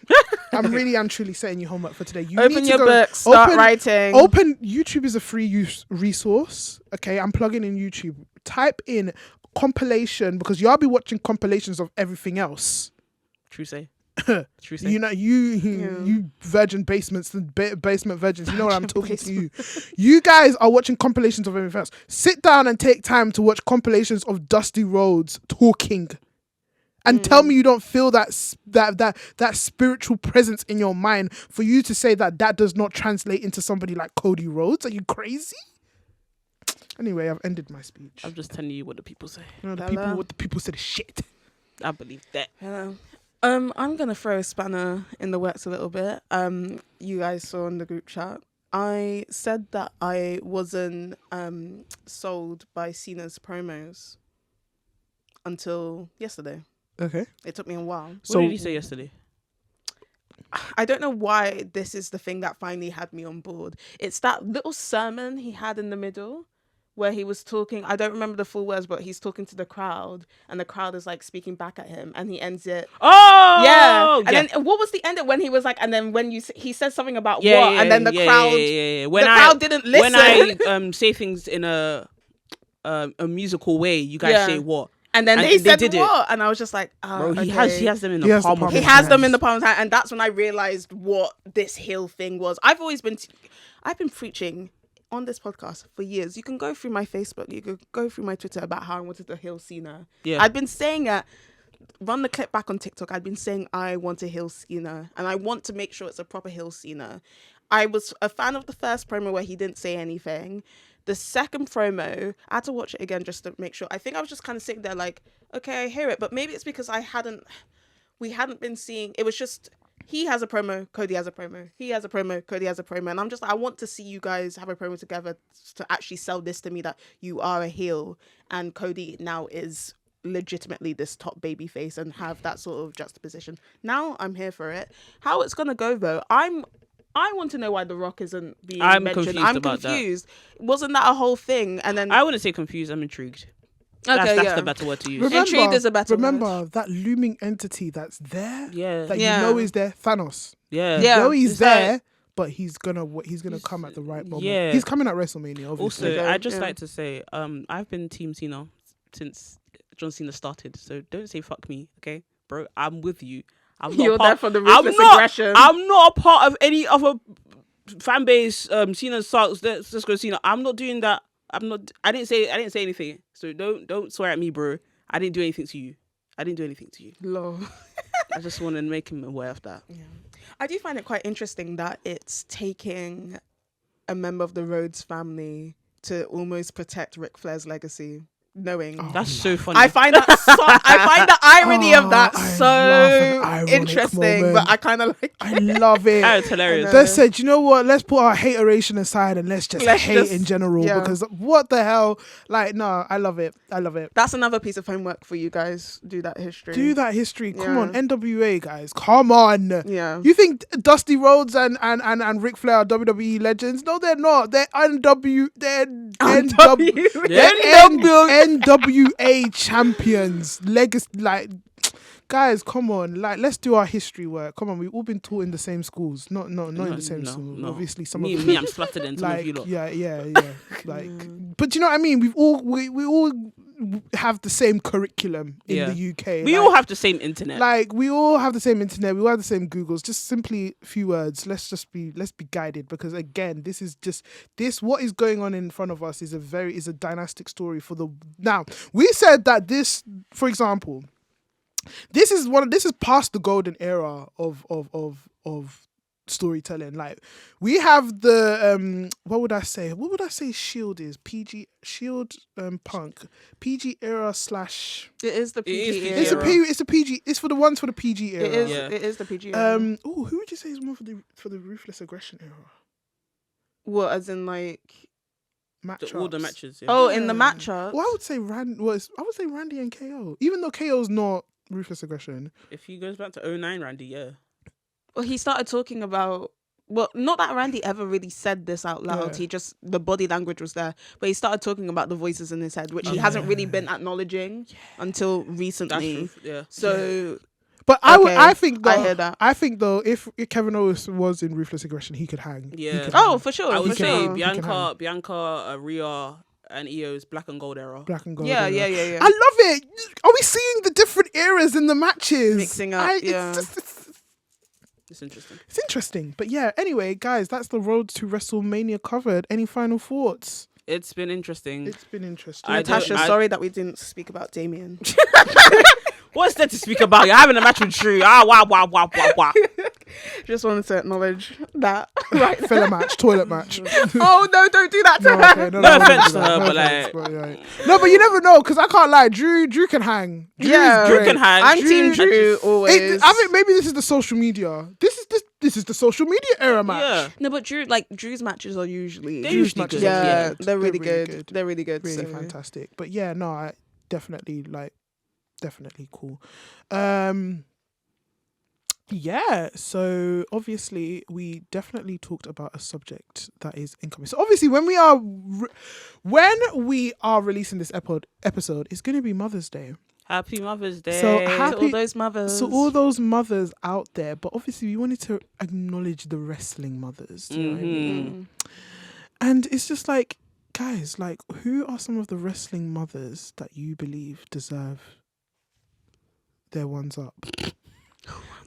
I'm truly saying you homework for today. You open need your to book, start writing. YouTube is a free use resource. Okay, I'm plugging in YouTube. Type in compilation, because y'all be watching compilations of everything else. True say. You know, you virgin basements, basement virgins. You know what I'm talking to you. You guys are watching compilations of everything else. Sit down and take time to watch compilations of Dusty Rhodes talking, and tell me you don't feel that spiritual presence in your mind for you to say that does not translate into somebody like Cody Rhodes. Are you crazy? Anyway, I've ended my speech. I'm just telling you what the people say. No, what the people said is shit. I believe that. Hello. I'm gonna throw a spanner in the works a little bit. You guys saw in the group chat, I said that I wasn't sold by Cena's promos until yesterday. Okay. It took me a while. What did he say yesterday? I don't know why this is the thing that finally had me on board. It's that little sermon he had in the middle where he was talking. I don't remember the full words, but he's talking to the crowd, and the crowd is like speaking back at him, and he ends it. Oh, yeah. And then what was the end of when he was like, and then when he said something about what, and then the crowd, When the crowd didn't listen. When I say things in a musical way, you guys say what? And then they said did what? And I was just like, oh, bro, he okay. has them in the palm of his He has hands. them in the palm of his hand, and that's when I realized what this heel thing was. I've been preaching on this podcast for years. You can go through my Facebook, you could go through my Twitter about how I wanted to heel Cena. Yeah. I've been saying it. Run the clip back on TikTok. I've been saying I want to heel Cena, and I want to make sure it's a proper heel Cena. I was a fan of the first promo where he didn't say anything. The second promo, I had to watch it again just to make sure. I think I was just kind of sitting there like, okay, I hear it, but maybe it's because we hadn't been seeing. It was just, he has a promo, Cody has a promo. He has a promo, Cody has a promo. And I'm just like, I want to see you guys have a promo together to actually sell this to me that you are a heel and Cody now is legitimately this top baby face and have that sort of juxtaposition. Now I'm here for it. How it's going to go though, I want to know why The Rock isn't being mentioned. I'm confused. Wasn't that a whole thing? And then I wouldn't say confused. I'm intrigued. Okay, that's the better word to use. Intrigued is a better word. Remember that looming entity that's there? Yeah. That you know is there? Thanos. Yeah. You know he's It's there, like, but he's gonna come at the right moment. Yeah. He's coming at WrestleMania, obviously. Also, I'd just like to say, I've been Team Cena since John Cena started. So don't say fuck me, okay? Bro, I'm with you. You're there for the ruthless aggression. I'm not a part of any other fan base. Cena sucks. Let's just go Cena. I'm not doing that. I didn't say anything. So don't swear at me, bro. I didn't do anything to you. Lol. I just want to make him aware of that. Yeah. I do find it quite interesting that it's taking a member of the Rhodes family to almost protect Ric Flair's legacy. Knowing that's so funny. I find that I find the irony of that so interesting, moment. but I kind of like I love it. It's hilarious. They said, you know what? Let's put our hateration aside and let's hate in general because what the hell? Like, no, I love it. That's another piece of homework for you guys. Do that history. Come on, NWA guys. Come on. Yeah. You think Dusty Rhodes and Ric Flair are WWE legends? No, they're not. They're NWA champions. Legacy, like, guys, come on, like, let's do our history work. Come on, we've all been taught in the same schools, not in the same schools. No. Obviously, some me, of me, I'm splattered into like, you lot. yeah. Like, but you know what I mean? We all have the same curriculum in the UK. We all have the same internet. Like, we all have the same internet. We all have the same Googles. Just simply a few words. Let's be guided, because again, what is going on in front of us is a dynastic story for the. Now, we said that this, for example, this is past the golden era of storytelling. Like we have the what would I say Shield is PG Shield Punk PG era slash. It is the It is PG PG era. It's a PG. It's for the ones for the PG era. It is. Yeah. It is the PG era. Who would you say is more for the ruthless aggression era? What, as in like? All the matches. Yeah. Oh, in the Yeah. matchups. Well, I would say Randy and KO, even though KO's not ruthless aggression. If he goes back to 09 Randy, yeah. Well, he started talking about. Well, not that Randy ever really said this out loud. Yeah. He just, the body language was there, but he started talking about the voices in his head, which he hasn't really been acknowledging until That's recently. true. Yeah. So But Okay, I think though, I hear that. I think though, if Kevin Owens was in ruthless aggression, he could hang. He Yeah. could Oh, hang. for sure. I for would can say hang. He can hang. Bianca, Rhea, and Io's black and gold era. Black and gold. Yeah, era. yeah. I love it. Are we seeing the different eras in the matches? Mixing up, yeah. It's interesting. It's interesting. But yeah, anyway, guys, that's the Road to WrestleMania covered. Any final thoughts? It's been interesting. It's been interesting. I don't- Natasha, sorry that we didn't speak about Damien. What's there to speak about? You're having a match with Drew. Wow. Just wanted to acknowledge that. Right. Filler match, toilet match. Oh no! Don't do that to No, her. okay, No I won't offense do to that. her, No but offense, like- yeah. No, but you never know, because I can't lie. Drew can hang. Drew Yeah. is Drew great. can hang. I'm Team Drew always. I think maybe this is the social media. This is the social media era match. Yeah. No, but Drew's matches are usually. They're Drew's usually matches good. are Yeah, good. they're really good. They're really good. Really so. fantastic. But yeah, no, I definitely definitely cool. Yeah, so obviously we definitely talked about a subject that is incoming. So obviously when we are releasing this episode, it's going to be Mother's Day. Happy Mother's Day. So To all those mothers. So all those mothers out there, but obviously we wanted to acknowledge the wrestling mothers. Do you know what I mean? And it's just like, guys, like, who are some of the wrestling mothers that you believe deserve their ones up?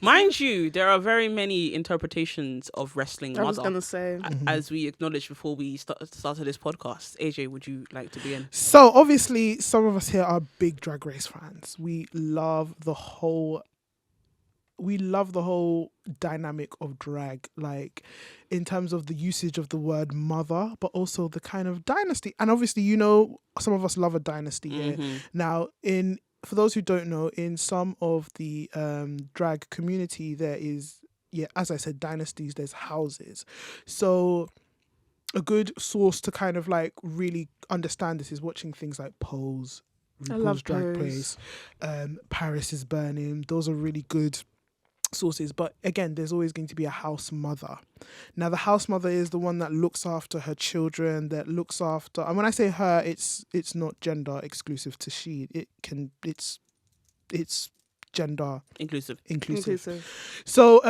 Mind you, there are very many interpretations of wrestling I was mother. gonna say. As we acknowledged before we started this podcast. AJ, would you like to begin? So obviously some of us here are big Drag Race fans. We love the whole dynamic of drag, like in terms of the usage of the word mother, but also the kind of dynasty. And obviously, you know, some of us love a dynasty here. Now, for those who don't know, in some of the drag community, there is, as I said, dynasties, there's houses. So a good source to kind of like really understand this is watching things like Pose, I love RuPaul's Drag Pose. Race, Paris is Burning. Those are really good sources. But again, there's always going to be a house mother. Now, the house mother is the one that looks after her children, that looks after, and when I say her, it's not gender exclusive to she. It's gender inclusive. So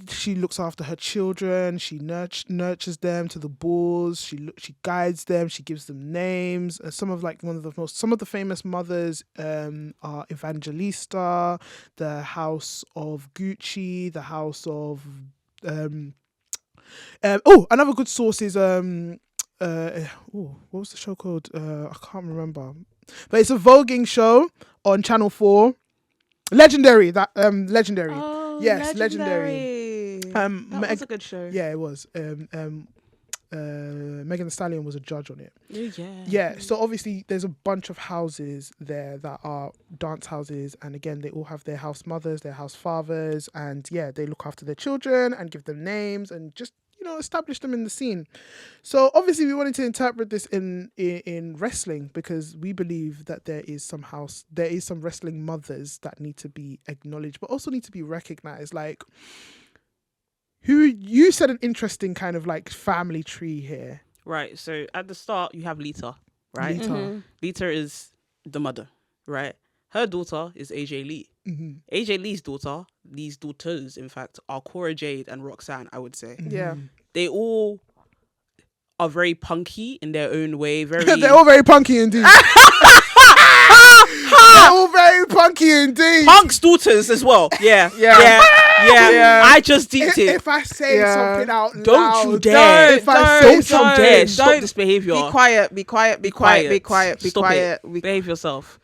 she looks after her children, she nurtures them to the balls, she guides them, she gives them names. Some of the famous mothers are Evangelista, the House of Gucci, the House of another good source is what was the show called? I can't remember. But it's a voguing show on Channel 4. Legendary. Legendary. Oh, Yes, Legendary. That was a good show. Yeah, it was. Megan Thee Stallion was a judge on it. Yeah. Yeah, so obviously there's a bunch of houses there that are dance houses, and again they all have their house mothers, their house fathers, and yeah, they look after their children and give them names and just, you know, establish them in the scene. So obviously we wanted to interpret this in wrestling, because we believe that there is some wrestling mothers that need to be acknowledged, but also need to be recognized. Like, who you said an interesting kind of like family tree here. Right. So at the start, you have Lita, right? Lita. Lita is the mother, right? Her daughter is AJ Lee. AJ Lee's daughter, these daughters, in fact, are Cora Jade and Roxanne, I would say. Yeah. They all are very punky in their own way. They're all very punky indeed. They're all very punky indeed. Punk's daughters as well. Yeah. I just deeped it. If I say something out Don't loud, you dare. If I say Don't you something, dare. Stop this behavior. Be quiet. Be quiet. Stop it. Behave yourself.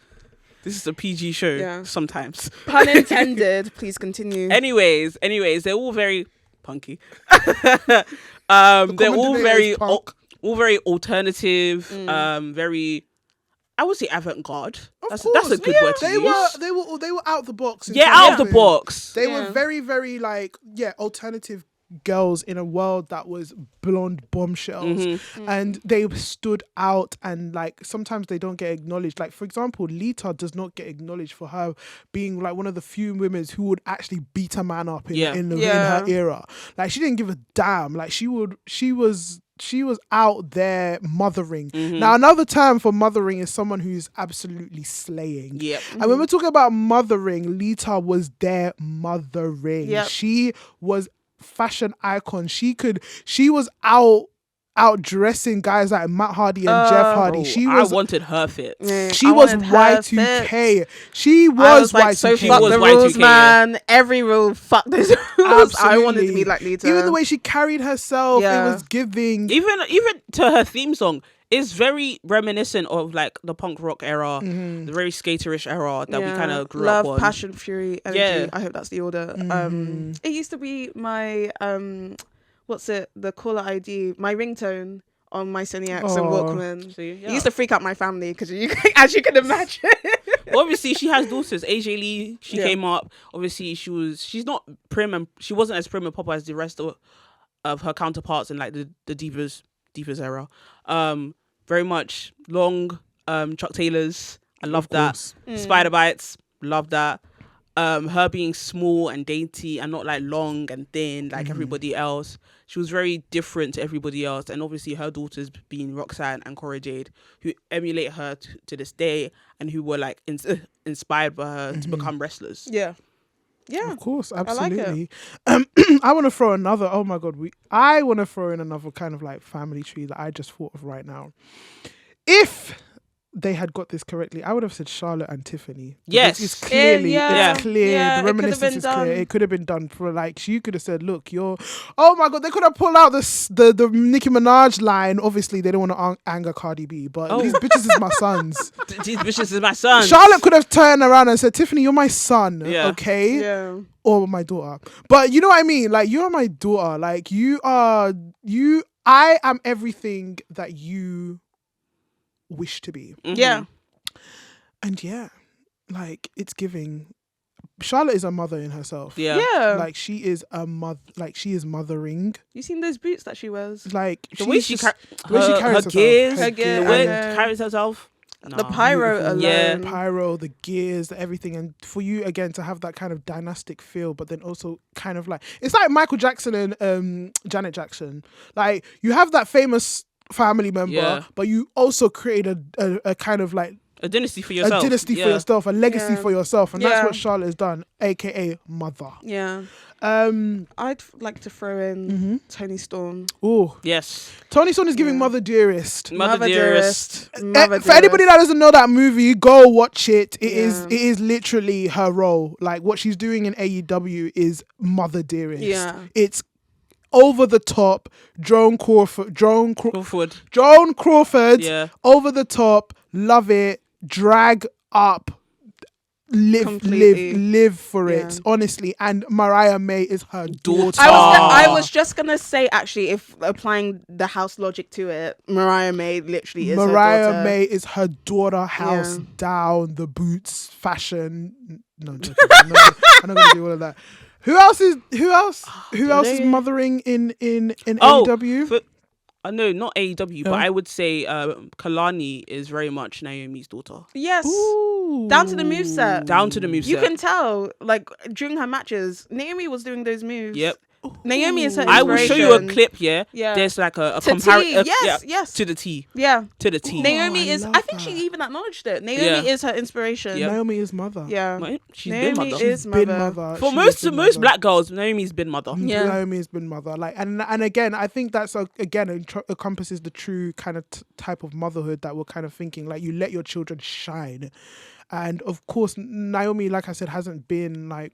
This is a PG show sometimes. Pun intended. Please continue. Anyways, they're all very punky. The They're common all denominator is punk. all very alternative. Very, I would say avant-garde. That's a course, good word to They use. they were out the box. in Yeah, terms out of the it. box. They were very, very like alternative girls in a world that was blonde bombshells, and they stood out. And like sometimes they don't get acknowledged. Like for example, Lita does not get acknowledged for her being like one of the few women who would actually beat a man up in her era. Like she didn't give a damn. Like she was out there mothering. Now, another term for mothering is someone who's absolutely slaying. Yep. And when we're talking about mothering, Lita was there mothering. Yep. She was fashion icon. She was out dressing guys like Matt Hardy and Jeff Hardy. I wanted her fit. She was Y2K. She was like, Y2K. so She fuck was the Y2K, rules, man. Every rule, fuck those rules. I wanted to be like Lita. Even the way she carried herself, it was giving. Even to her theme song is very reminiscent of like the punk rock era, the very skaterish era that we kind of grew up on. Love, passion, fury, energy. Yeah. I hope that's the order. It used to be my the caller ID, my ringtone on my Sony X and Walkman. See, It used to freak out my family because as you can imagine. Obviously, she has daughters. AJ Lee, she came up. Obviously, she's not prim and she wasn't as prim and proper as the rest of her counterparts in like the divas era. Very much long Chuck Taylors. I love that. Spider bites. Love that. Her being small and dainty and not like long and thin like everybody else. She was very different to everybody else. And obviously her daughters being Roxanne and Cora Jade, who emulate her to this day and who were like inspired by her to become wrestlers. Yeah. Yeah. Of course, I like absolutely. I want to throw another. Oh my god, I want to throw in another kind of like family tree that I just thought of right now. If they had got this correctly, I would have said Charlotte and Tiffany. Yes, it's clearly, it's clear. Yeah, the reminiscence is clear. done. It could have been done for like she could have said, "Look, you're." Oh my god, they could have pulled out the Nicki Minaj line. Obviously, they don't want to anger Cardi B, but these bitches is my sons. These bitches is my son. Charlotte could have turned around and said, "Tiffany, you're my son, okay?" Yeah. Or my daughter. But you know what I mean? Like, you're my daughter. Like, I am everything that you wish to be. Yeah. And like, it's giving. Charlotte is a mother in herself. Yeah. Yeah. Like, she is a mother. Like, she is mothering. You seen those boots that she wears? Like, The way she carries her herself. gears, Her the gear, way and carries herself. The pyro Beautiful. alone. Yeah. The pyro, the gears, the everything, and for you again to have that kind of dynastic feel, but then also kind of like it's like Michael Jackson and Janet Jackson. Like you have that famous family member, but you also create a kind of like a dynasty for yourself. a dynasty for yourself, a legacy Yeah. for yourself, and that's Yeah. what Charlotte has done, aka mother. Yeah. Um, I'd like to throw in Tony Storm. oh, Yes. Tony Storm is giving Mother Dearest. Mother dearest. For anybody that doesn't know that movie, go watch it. It Yeah. is literally her role. Like what she's doing in AEW is Mother Dearest. Yeah. It's over the top. Joan Crawford. Yeah. Over the top. Love it. Drag up. Completely. Live for Yeah. it. Honestly, and Mariah May is her daughter. I was just gonna say actually, if applying the house logic to it, Mariah May literally is her Mariah daughter. May is her daughter. House Yeah. down, the boots, fashion. No, I'm joking. I'm not gonna do all of that. Who else is mothering in AEW? No, not AEW, but I would say Kalani is very much Naomi's daughter. Yes. Ooh. Down to the moveset. Down to the moveset. You can tell, like during her matches, Naomi was doing those moves. Yep. Naomi is her I will show you a inspiration. clip. Yeah. Yeah. There's like a To comparison. T, yes, yes. To the T. Yeah. To the T. Naomi I is. love I think that. she even acknowledged it. Naomi Yeah. is her inspiration. Yep. Naomi is mother. Yeah. Right? She's been Naomi mother. is Been mother. mother. For She most has been most mother. black girls, Naomi's been mother. Yeah. Naomi has been mother. Like and again, I think that's encompasses the true kind of type of motherhood that we're kind of thinking. Like you let your children shine, and of course Naomi, like I said, hasn't been like.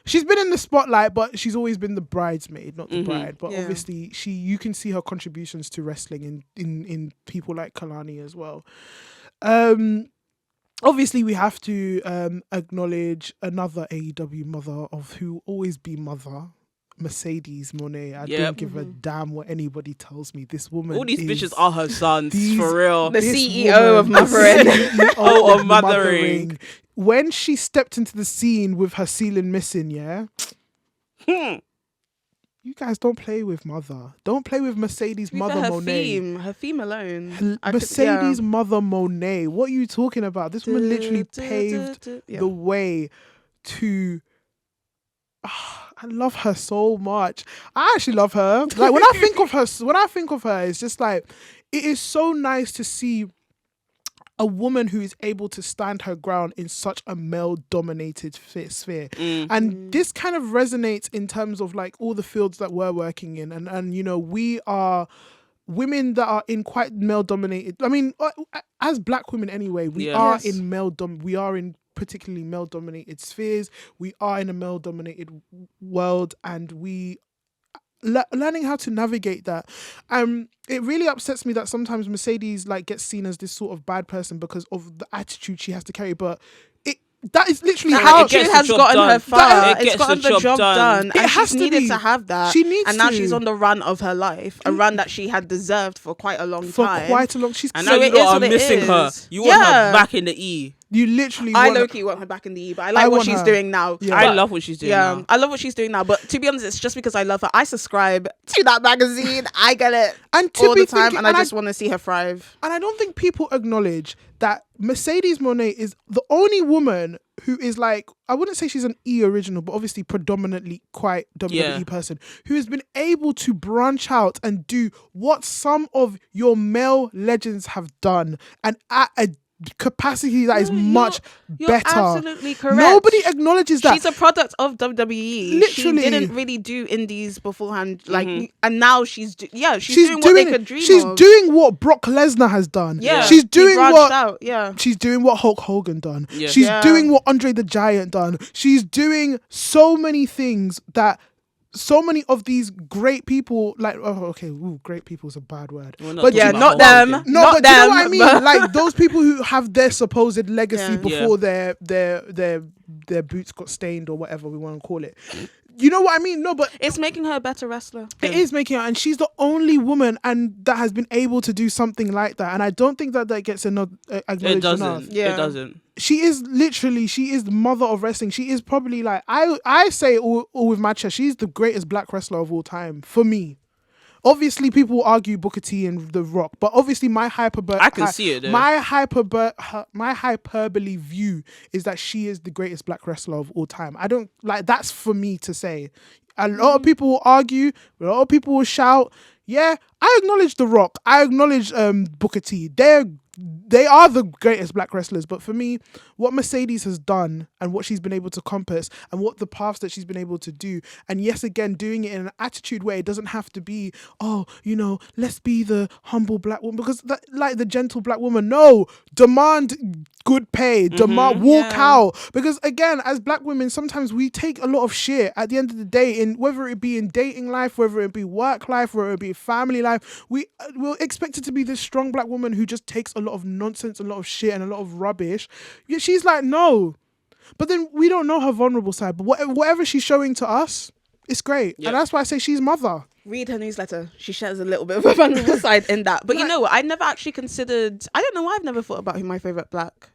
She's been in the spotlight, but she's always been the bridesmaid, not the bride. But Yeah. obviously, you can see her contributions to wrestling in people like Kalani as well. Obviously, we have to acknowledge another AEW mother of who always be mother, Mercedes Moné. I Yep. don't give a damn what anybody tells me. This woman, All these is bitches are her sons, these- for real. The this CEO of woman, mothering. CEO Oh, of of mothering. When she stepped into the scene with her ceiling missing, yeah. You guys don't play with mother. Don't play with Mercedes To be Mother fair, Moné. her theme alone. Mercedes Mother Moné. What are you talking about? This woman literally paved the way to. I love her so much. I actually love her. Like when I think of her, it's just like it is so nice to see a woman who is able to stand her ground in such a male-dominated sphere. And this kind of resonates in terms of like all the fields that we're working in. And you know, we are women that are in quite male-dominated. I mean, as black women anyway, we are in we are in particularly male-dominated spheres. We are in a male-dominated world, and we learning how to navigate that. It really upsets me that sometimes Mercedes like gets seen as this sort of bad person because of the attitude she has to carry, but that is literally how it has gotten her far. It's gotten the job done, It and has she's to needed be. to have that. She needs and now to. she's on the run of her life, a run that she had deserved for quite a long time. She's And So now you it is lot are what it missing her. is. You want her Yeah. back in the E. you literally. I want low-key want her back in the E, but I like what want she's her. doing now. Yeah. I But- love what she's doing Yeah, now. I love what she's doing now. But to be honest, it's just because I love her. I subscribe to that magazine. I get it And to all be the time, thinking- and I and just want to see her thrive. And I don't think people acknowledge that Mercedes Moné is the only woman who is like, I wouldn't say she's an E original, but obviously predominantly quite WWE person, who has been able to branch out and do what some of your male legends have done, and at a capacity that is much You're better. absolutely correct. Nobody acknowledges that. She's a product of WWE. Literally. She didn't really do indies beforehand, and now she's doing she's what they could dream She's of. doing what Brock Lesnar has done. Yeah, She's he doing branched what out. Yeah, she's doing what Hulk Hogan done. Yeah. She's Yeah. doing what Andre the Giant done. She's doing so many things that so many of these great people, like, great people is a bad word. We're not But talking yeah, about not Hulk them. Hogan. No, Not but do you know them, what I mean? but- Like those people who have their supposed legacy Yeah. before their boots got stained or whatever we want to call it. You know what I mean? No, but it's making her a better wrestler. it is making her, and she's the only woman and that has been able to do something like that. And I don't think that gets enough acknowledged It enough. doesn't. Yeah. It doesn't. She is the mother of wrestling. She is probably like I say all with my chest. She's the greatest black wrestler of all time for me. Obviously, people will argue Booker T and The Rock, but obviously I can see it, though. My hyperbole view is that she is the greatest black wrestler of all time. I don't like that's for me to say. A lot of people will argue. A lot of people will shout. Yeah, I acknowledge The Rock. I acknowledge Booker T. They are the greatest black wrestlers, but for me, what Mercedes has done and what she's been able to compass and what the paths that she's been able to do, and yes, again, doing it in an attitude where it doesn't have to be, let's be the humble black woman, because like the gentle black woman, no, demand good pay, demand walk out, because again, as black women, sometimes we take a lot of shit at the end of the day, in whether it be in dating life, whether it be work life, whether it be family life, we're expected to be this strong black woman who just takes a lot of nonsense, a lot of shit, and a lot of rubbish. Yeah, she's like, no. But then we don't know her vulnerable side. But whatever she's showing to us, it's great. Yep. And that's why I say she's mother. Read her newsletter. She shares a little bit of a vulnerable side in that. But you know what? I never actually considered. I don't know why I've never thought about who my favorite black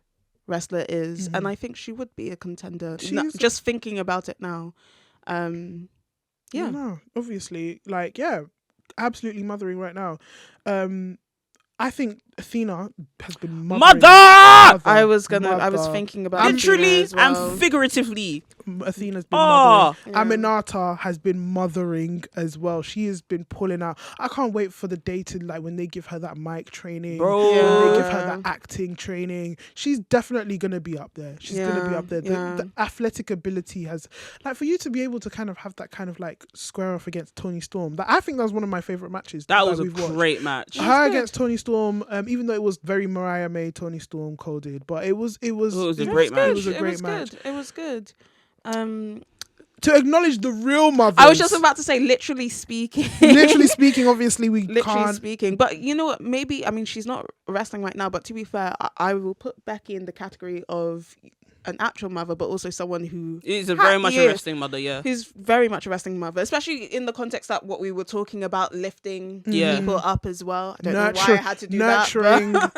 wrestler is, and I think she would be a contender. Just thinking about it now. Yeah. No, obviously, absolutely mothering right now. I think Athena has been mothering. Mother! I was thinking about Literally Athena as well. and figuratively. Athena's been Oh. mothering. Aminata has been mothering as well. She has been pulling out. I can't wait for the day to when they give her that mic training, Bro. when they give her Yeah. that acting training. She's definitely gonna be up there. She's gonna be up there. The athletic ability has for you to be able to kind of have that kind of square off against Toni Storm. I think that was one of my favorite matches. That was a we've watched. great match. Her against Toni Storm, even though it was very Mariah May, Toni Storm coded, but it was a great match. It was a great match. It was good. To acknowledge the real mothers. I was just about to say, literally speaking. Literally speaking, obviously we Literally can't. speaking. But you know what? Maybe, she's not wrestling right now, but to be fair, I will put Becky in the category of an actual mother, but also someone who It's a very much a wrestling mother, yeah. who's very much a wrestling mother, especially in the context that what we were talking about, lifting people up as well. I don't know why I had to do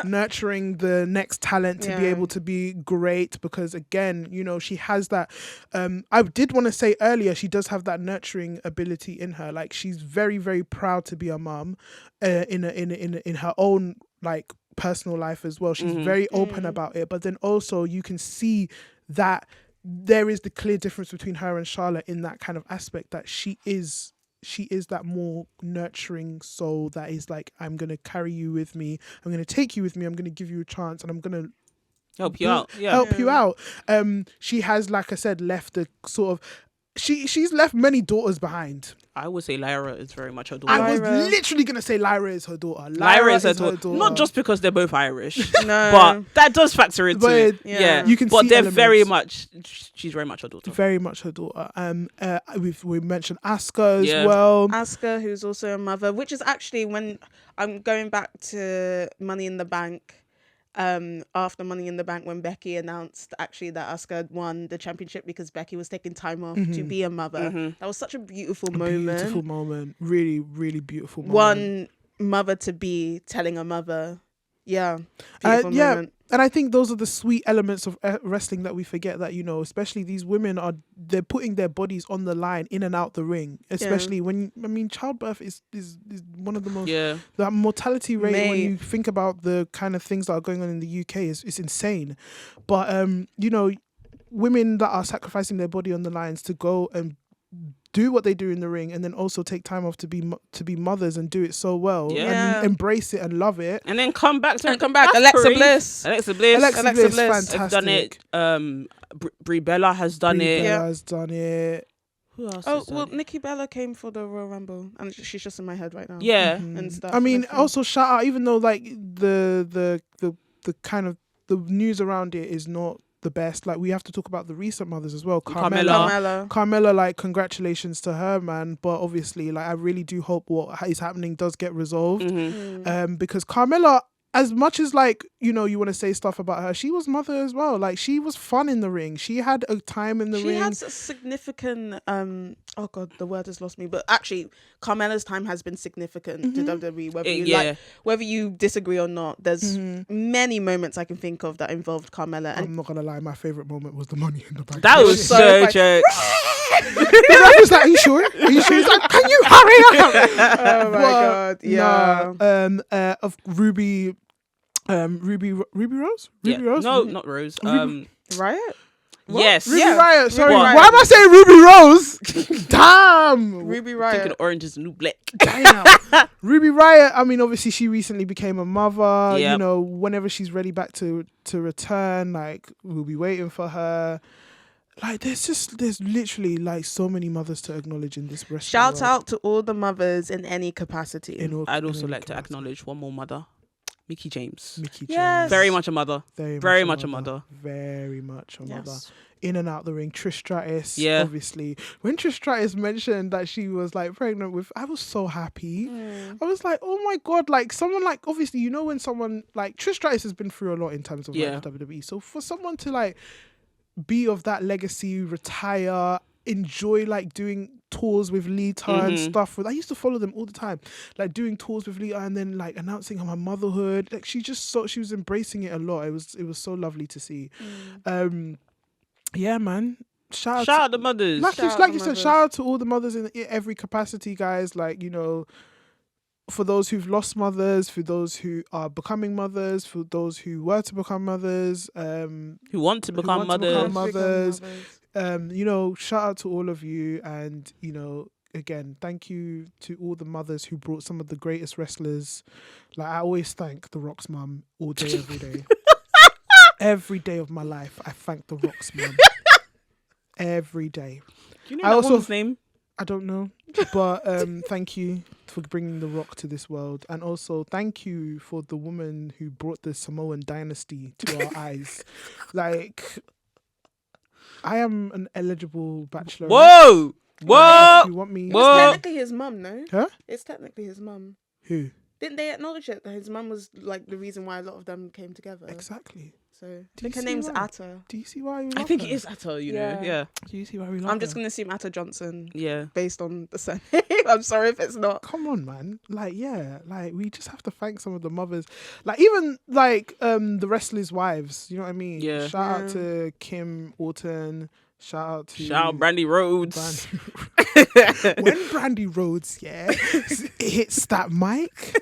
nurturing the next talent to be able to be great, because again, you know, she has that. I did want to say earlier, she does have that nurturing ability in her. Like, she's very, very proud to be a mum, in her own like personal life as well. She's very open about it, but then also you can see that there is the clear difference between her and Charlotte in that kind of aspect, that she is that more nurturing soul that is like, I'm going to carry you with me, I'm going to take you with me, I'm going to give you a chance, and I'm going to help you out. Help you out. She has, like I said, left a sort of, she's left many daughters behind. I would say Lyra is very much her daughter. I was literally going to say Lyra is her daughter. Lyra is her daughter. Not just because they're both Irish. No. But that does factor into it. Yeah. You can but see they're elements. very much, she's very much her daughter. Very much her daughter. We mentioned Asuka as well. Asuka, who's also a mother, which is actually, when I'm going back to Money in the Bank, after Money in the Bank, when Becky announced actually that Asuka had won the championship because Becky was taking time off to be a mother. That was such a beautiful moment. Beautiful moment. Really, really beautiful moment. One mother to be telling a mother. Yeah. Beautiful moment. And I think those are the sweet elements of wrestling that we forget, that, you know, especially these women they're putting their bodies on the line in and out the ring, especially when, I mean, childbirth is one of the most, the mortality rate when you think about the kind of things that are going on in the UK is insane. But, you know, women that are sacrificing their body on the lines to go and do what they do in the ring, and then also take time off to be mothers and do it so well, and embrace it and love it, and then come back. Alexa Bliss, fantastic. Has done it. Brie Bella has done it. Bella has done it. Who else? Well, Nikki Bella came for the Royal Rumble, and she's just in my head right now. Yeah, and stuff. I mean, also shout out, even though like the kind of the news around it is not the best, like, we have to talk about the recent mothers as well. Carmella, like, congratulations to her, man. But obviously, like, I really do hope what is happening does get resolved. Because Carmella, as much as, like, you know, you want to say stuff about her, she was mother as well. Like, she was fun in the ring. She had a time in the ring. She has a significant oh god, the word has lost me, but actually Carmella's time has been significant to WWE, whether you disagree or not. There's many moments I can think of that involved Carmella, and I'm not gonna lie, my favorite moment was the Money in the Bank. That was so jokes. I was like, are you sure? He's like, can you hurry up? Oh my god, yeah. Of Ruby Rose? Rose? No, not Rose. Riot? What? Yes. Ruby Riot. Sorry. Riot. Why am I saying Ruby Rose? Damn. Ruby Riot. Thinking orange is the new black. Damn. Ruby Riot, I mean, obviously she recently became a mother. Yep. You know, whenever she's ready back to return, like, we'll be waiting for her. Like, there's literally, like, so many mothers to acknowledge in this wrestling Shout world. out to all the mothers in any capacity. I'd also like to acknowledge one more mother. Mickey James. Yes. Very much a mother. Very much a mother. Very much a mother. Yes. In and out the ring. Trish Stratus, Yeah. obviously. When Trish Stratus mentioned that she was, like, pregnant with, I was so happy. I was like, oh my God, like, someone, like, obviously, you know, when someone, like, Trish Stratus has been through a lot in terms of like, WWE. So for someone to, like, be of that legacy, retire, enjoy, like, doing tours with Lita and stuff. I used to follow them all the time, like, doing tours with Lita, and then, like, announcing her motherhood. Like, she was embracing it a lot. It was so lovely to see. Yeah, man. Shout out the mothers. Like you said, shout out to all the mothers in every capacity, guys. Like, you know, for those who've lost mothers, for those who are becoming mothers, for those who were to become mothers, who want to become mothers. You know, shout out to all of you, and, you know, again, thank you to all the mothers who brought some of the greatest wrestlers. Like, I always thank The Rock's mum all day, every day. Every day of my life, I thank The Rock's mum. Every day. Do you know that woman's name? I don't know, but thank you for bringing The Rock to this world, and also thank you for the woman who brought the Samoan dynasty to our eyes. Like, I am an eligible bachelor. Whoa! If you want me? It's technically his mum, no? Huh? It's technically his mum. Who? Didn't they acknowledge it? That his mum was, like, the reason why a lot of them came together. Exactly. So I you think her see name's why? Atta. Do you see why we love I think her? it is Atta, you know. Yeah. Yeah. Do you see why we love I'm just her? gonna assume Atta Johnson Yeah. based on the surname. I'm sorry if it's not. Come on, man. Like, yeah, like we just have to thank some of the mothers. Like, even like the wrestlers' wives, you know what I mean? Yeah. Shout out Yeah. to Kim Orton. Shout out to Shout out Brandy Rhodes. when Brandy Rhodes, hits that mic.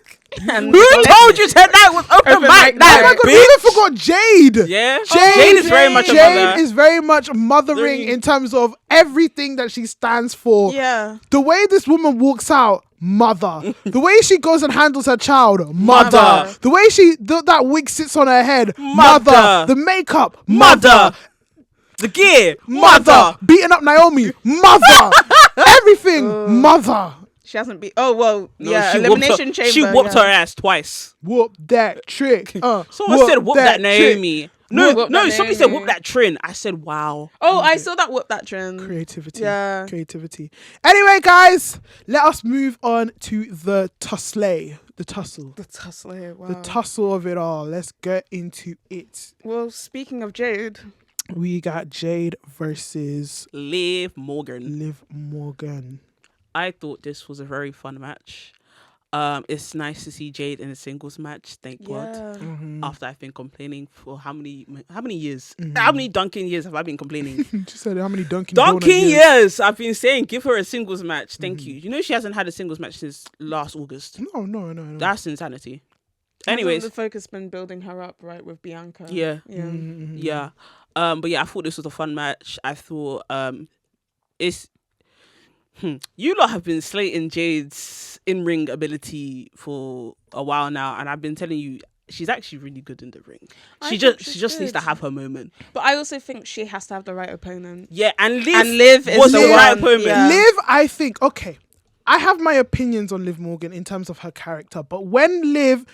And Who told you tonight was open Open mic mic night, Oh my god, we bitch? even forgot Jade. Yeah. Jade is very much a Jade mother. is very much mothering Very- in terms of everything that she stands for. Yeah. The way this woman walks out, mother. The way she goes and handles her child, mother. Mother. The way that wig sits on her head, Mother. mother. The makeup, Mother. The gear. mother. Beating up Naomi, mother. Everything, mother. She hasn't been. Oh well, No, yeah. she Elimination whooped her, Chamber. She whooped yeah. her ass twice. Whoop that trick. Someone said whoop that trick. Naomi. No, Whoop no, that somebody said Naomi. whoop that Trin. I said wow. Oh, I saw that whoop that trend. Creativity. Yeah. Creativity. Anyway, guys, let us move on to the tussle. The tussle. The tussle. Wow. The tussle of it all. Let's get into it. Well, speaking of Jade, We got Jade versus Liv Morgan. Liv Morgan. I thought this was a very fun match. It's nice to see Jade in a singles match. Thank God. yeah. After I've been complaining for how many years? How many Dunkin' years have I been complaining? She said how many Dunkin' Dunkin' Donut years. I've been saying give her a singles match. Thank you. You know she hasn't had a singles match since last August. No. That's insanity. Hasn't Anyways, the focus been building her up, right, with Bianca? yeah. Yeah. Yeah. But yeah, I thought this was a fun match. I thought it's you lot have been slating Jade's in-ring ability for a while now, and I've been telling you she's actually really good in the ring. I She think just she's needs to good. have her moment. But I also think she has to have the right opponent. Yeah, and And Liv is was the the right one, opponent. yeah. Liv, I think, okay, I have my opinions on Liv Morgan in terms of her character, but when Liv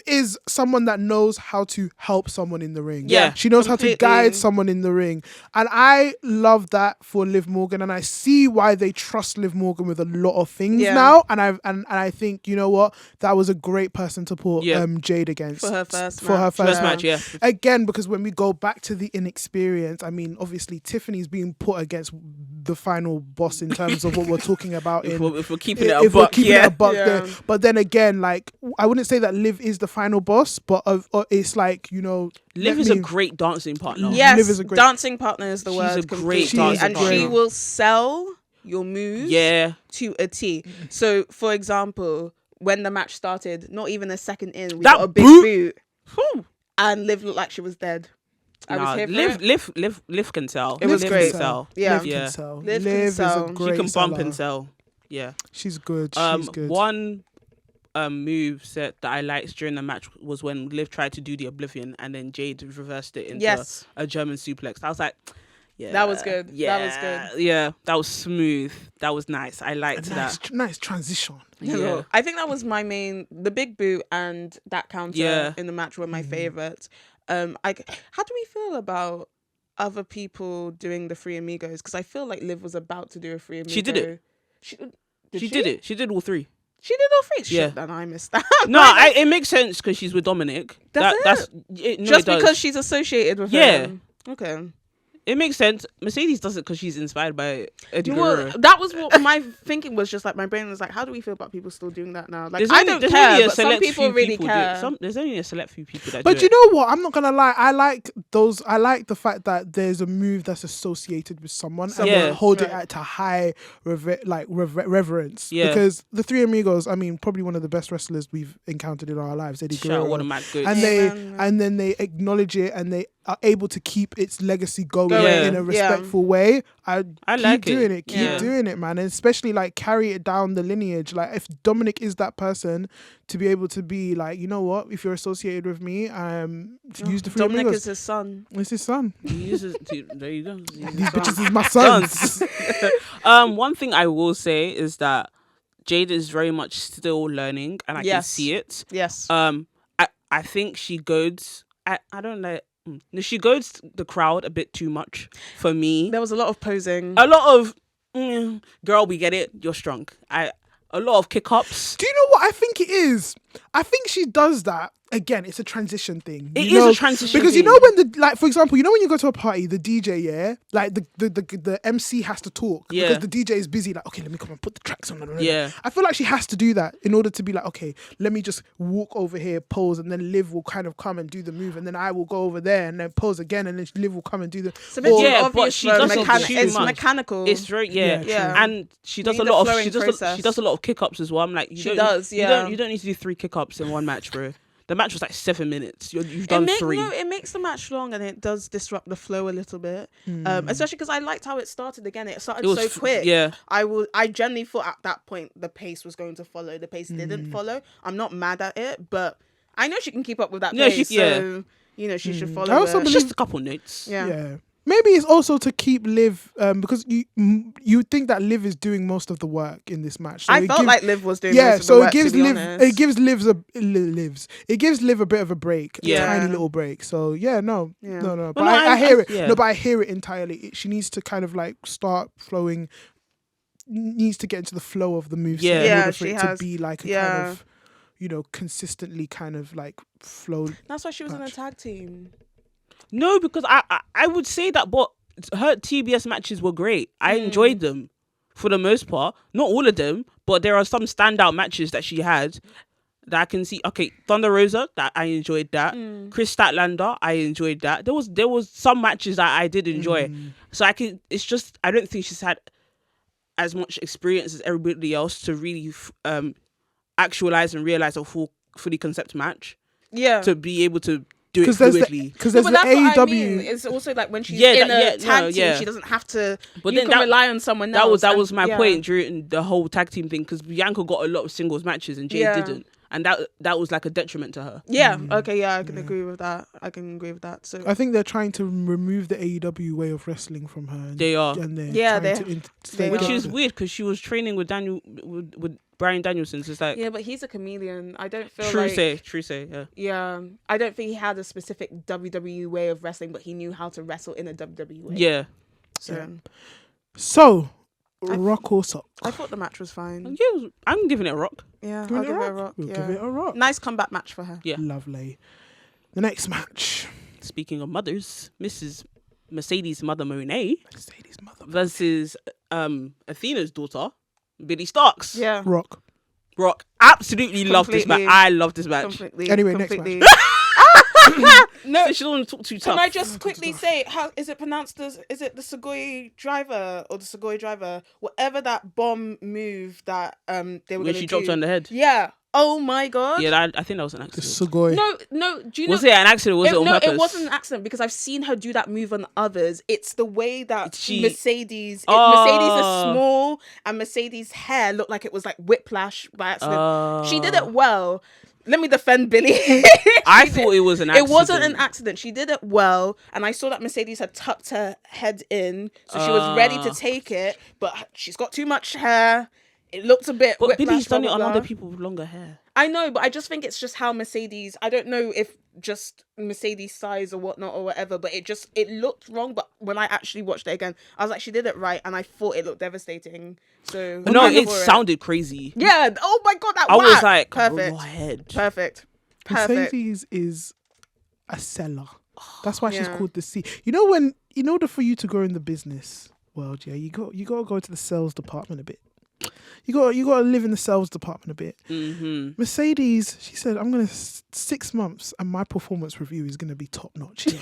is someone that knows how to help someone in the ring. Yeah, She knows how to completely. guide someone in the ring. And I love that for Liv Morgan, and I see why they trust Liv Morgan with a lot of things Yeah. now. And I think, you know what? That was a great person to put Yeah. Jade against. For her first For her match. first First match, yeah. Again, because when we go back to the inexperience, I mean, obviously Tiffany's being put against the final boss in terms of what we're talking about. If in we're keeping it a if we're buck, keeping yeah. it a buck Yeah. there. But then again, like, I wouldn't say that Liv is the final boss, but it's like, you know, Liv is a great dancing partner. Yes, Liv is a great- dancing partner is the She's word. a great completely. dancing And partner. she will sell your moves Yeah. to a T. So, for example, when the match started, not even a second in, we That got a big boot- boot, Whew. and Liv looked like she was dead. I was Nah, here for it. Liv can sell. It was Liv great. Can sell. Yeah. Liv Yeah. can sell. Liv can Liv is sell. a She great She can bump seller. and sell. Yeah. She's good. She's good. One move set that I liked during the match was when Liv tried to do the Oblivion and then Jade reversed it into Yes. a German suplex. I was like, yeah, That was good. Yeah, That was good. Yeah, that was smooth. That was nice. I liked Nice transition. Yeah. I think that was my main. The big boot and that counter Yeah. in the match were my favorites. How do we feel about other people doing the Three Amigos? Because I feel like Liv was about to do a Three Amigo. She did it. She did it. She did all three. She did all three. Yeah. Shit, then I missed that. No, it makes sense because she's with Dominic. Does it? That's it, no, Just it does. because she's associated with Yeah. him. Okay. It makes sense. Mercedes does it because she's inspired by Eddie Well, Guerrero. that was what my thinking was. Just like my brain was like, how do we feel about people still doing that now? Like, There's I only- don't there's care, only a but some select people few really people do it. care. There's only a select few people that But do you it. know what? I'm not gonna lie. I like the fact that there's a move that's associated with someone and Yeah. we hold it Right. at a high reverence. Yeah. Because the Three Amigos, I mean, probably one of the best wrestlers we've encountered in our lives, Eddie Shout out Guerrero. one of my good. And Amen. then they acknowledge it and they are able to keep its legacy going Yeah. in a Yeah. respectful way. I I keep like doing it. it. Keep Yeah. doing it, man. And especially like carry it down the lineage. Like if Dominic is that person to be able to be like, you know what? If you're associated with me, use the Three Dominic Amigos. is his son. It's his son. He uses- there you go. These bitches is my sons. Sons. One thing I will say is that Jade is very much still learning, and I can Yes. see it. Yes. I think she goads. I don't know. No, she goads the crowd a bit too much for me. There was a lot of posing. A lot of girl, we get it. You're strong. A lot of kick ups. Do you know what I think it is? I think she does that again, it's a transition thing. It you is know? a transition because you thing. know when for example, when you go to a party, the DJ, like the MC has to talk because the DJ is busy. Like, okay, let me come and put the tracks on. Yeah. I feel like she has to do that in order to be like, okay, let me just walk over here, pose, and then Liv will kind of come and do the move, and then I will go over there and then pose again, and then Liv will come and do the. It's a bit too but obvious she for doesn't mechanic- do It's much. mechanical. It's very Yeah. and she does Need a the lot of flowing she process. does a lot of kick ups as well. I'm like, She does, yeah. You don't need to do 3 kick ups in one match, bro. The match was like 7 minutes. You've done 3. No, it makes the match long and it does disrupt the flow a little bit. Especially because I liked how it started again. It started so quick. Yeah. I genuinely thought at that point the pace was going to follow. The pace didn't follow. I'm not mad at it, but I know she can keep up with that pace. So, she should follow I also it. believe- Just a couple notes. Yeah. Maybe it's also to keep Liv, because you think that Liv is doing most of the work in this match. So I it felt gives- like Liv was doing most of so the work, it gives to be Liv honest. it gives Liv a bit of a break, Yeah. a tiny little break. So no. But Well, no, I hear it. yeah. No, but I hear it entirely. She needs to kind of like start flowing. Needs to get into the flow of the moveset Yeah. in Yeah, order for she it has. to be like a Yeah. kind of consistently kind of like flow. That's why she was in a match. tag team. No, because I would say that, but her TBS matches were great. I enjoyed them for the most part. Not all of them, but there are some standout matches that she had that I can see. Okay, Thunder Rosa, that I enjoyed that. Chris Statlander, I enjoyed that. There was some matches that I did enjoy. So it's just, I don't think she's had as much experience as everybody else to really actualize and realize a fully concept match. Yeah. To be able to do it Because there's fluidly. because No, there's but the that's what I AEW. mean. It's also like when she's Yeah, in that- a tag no, team, yeah. she doesn't have to. But you then can rely on someone else. That was my yeah. point during the whole tag team thing, because Bianca got a lot of singles matches and Jade Yeah. didn't, and that was like a detriment to her. Yeah. Okay. Yeah, I can agree with that. So I think they're trying to remove the AEW way of wrestling from her. And, They are. and they're Yeah, trying to they instate Which are. is weird because she was training with with Brian Danielson. So it's like yeah, but he's a chameleon. I don't feel true like. say. Yeah. Yeah, I don't think he had a specific WWE way of wrestling, but he knew how to wrestle in a WWE way. Yeah. So So, rock or sock? I thought the match was fine. Yeah, I'm giving it a rock. Yeah, Give I'll it give a it a rock? rock. We'll Yeah. give it a rock. Nice comeback match for her. Yeah. Lovely. The next match. Speaking of mothers, Mrs. Mercedes' mother Moné Mercedes mother. versus Athena's daughter, Billie Starkz. Yeah, Rock. Rock. Absolutely love this match. Completely. I love this match. completely. Anyway, next completely. No, So she don't want to talk too tough. can I just quickly say how is it pronounced? Is it the Sugoi driver or the Sugoi driver? Whatever that bomb move that they were when going she to dropped do. her on the head. Yeah. Oh my god. Yeah, I think that was an The accident. Sugoi. No. Do you know? Was it an accident or was it on no, purpose? it wasn't an accident because I've seen her do that move on others. It's the way that Mercedes is small and Mercedes' hair looked like it was like whiplash by accident. She did it well. Let me defend Billie. I thought it was an accident. It wasn't an accident. She did it well, and I saw that Mercedes had tucked her head in, so she was ready to take it. But she's got too much hair. It looked a bit. But whiplash, Billie's done blah, it on blah, other blah. people with longer hair. I know, but I just think it's just how Mercedes. I don't know if just Mercedes size or whatnot or whatever, but it looked wrong. But when I actually watched it again, I was like, she did it right, and I thought it looked devastating. So No, I'm it for sounded crazy. Yeah. Oh my god, that I was whack. like, perfect, go ahead. perfect. Mercedes is a seller. That's why she's Yeah. called the C. You know, when in order for you to grow in the business world, yeah, you got to go to the sales department a bit. You got to live in the sales department a bit. Mm-hmm. Mercedes, she said, I'm gonna 6 months and my performance review is gonna be top notch. Yeah.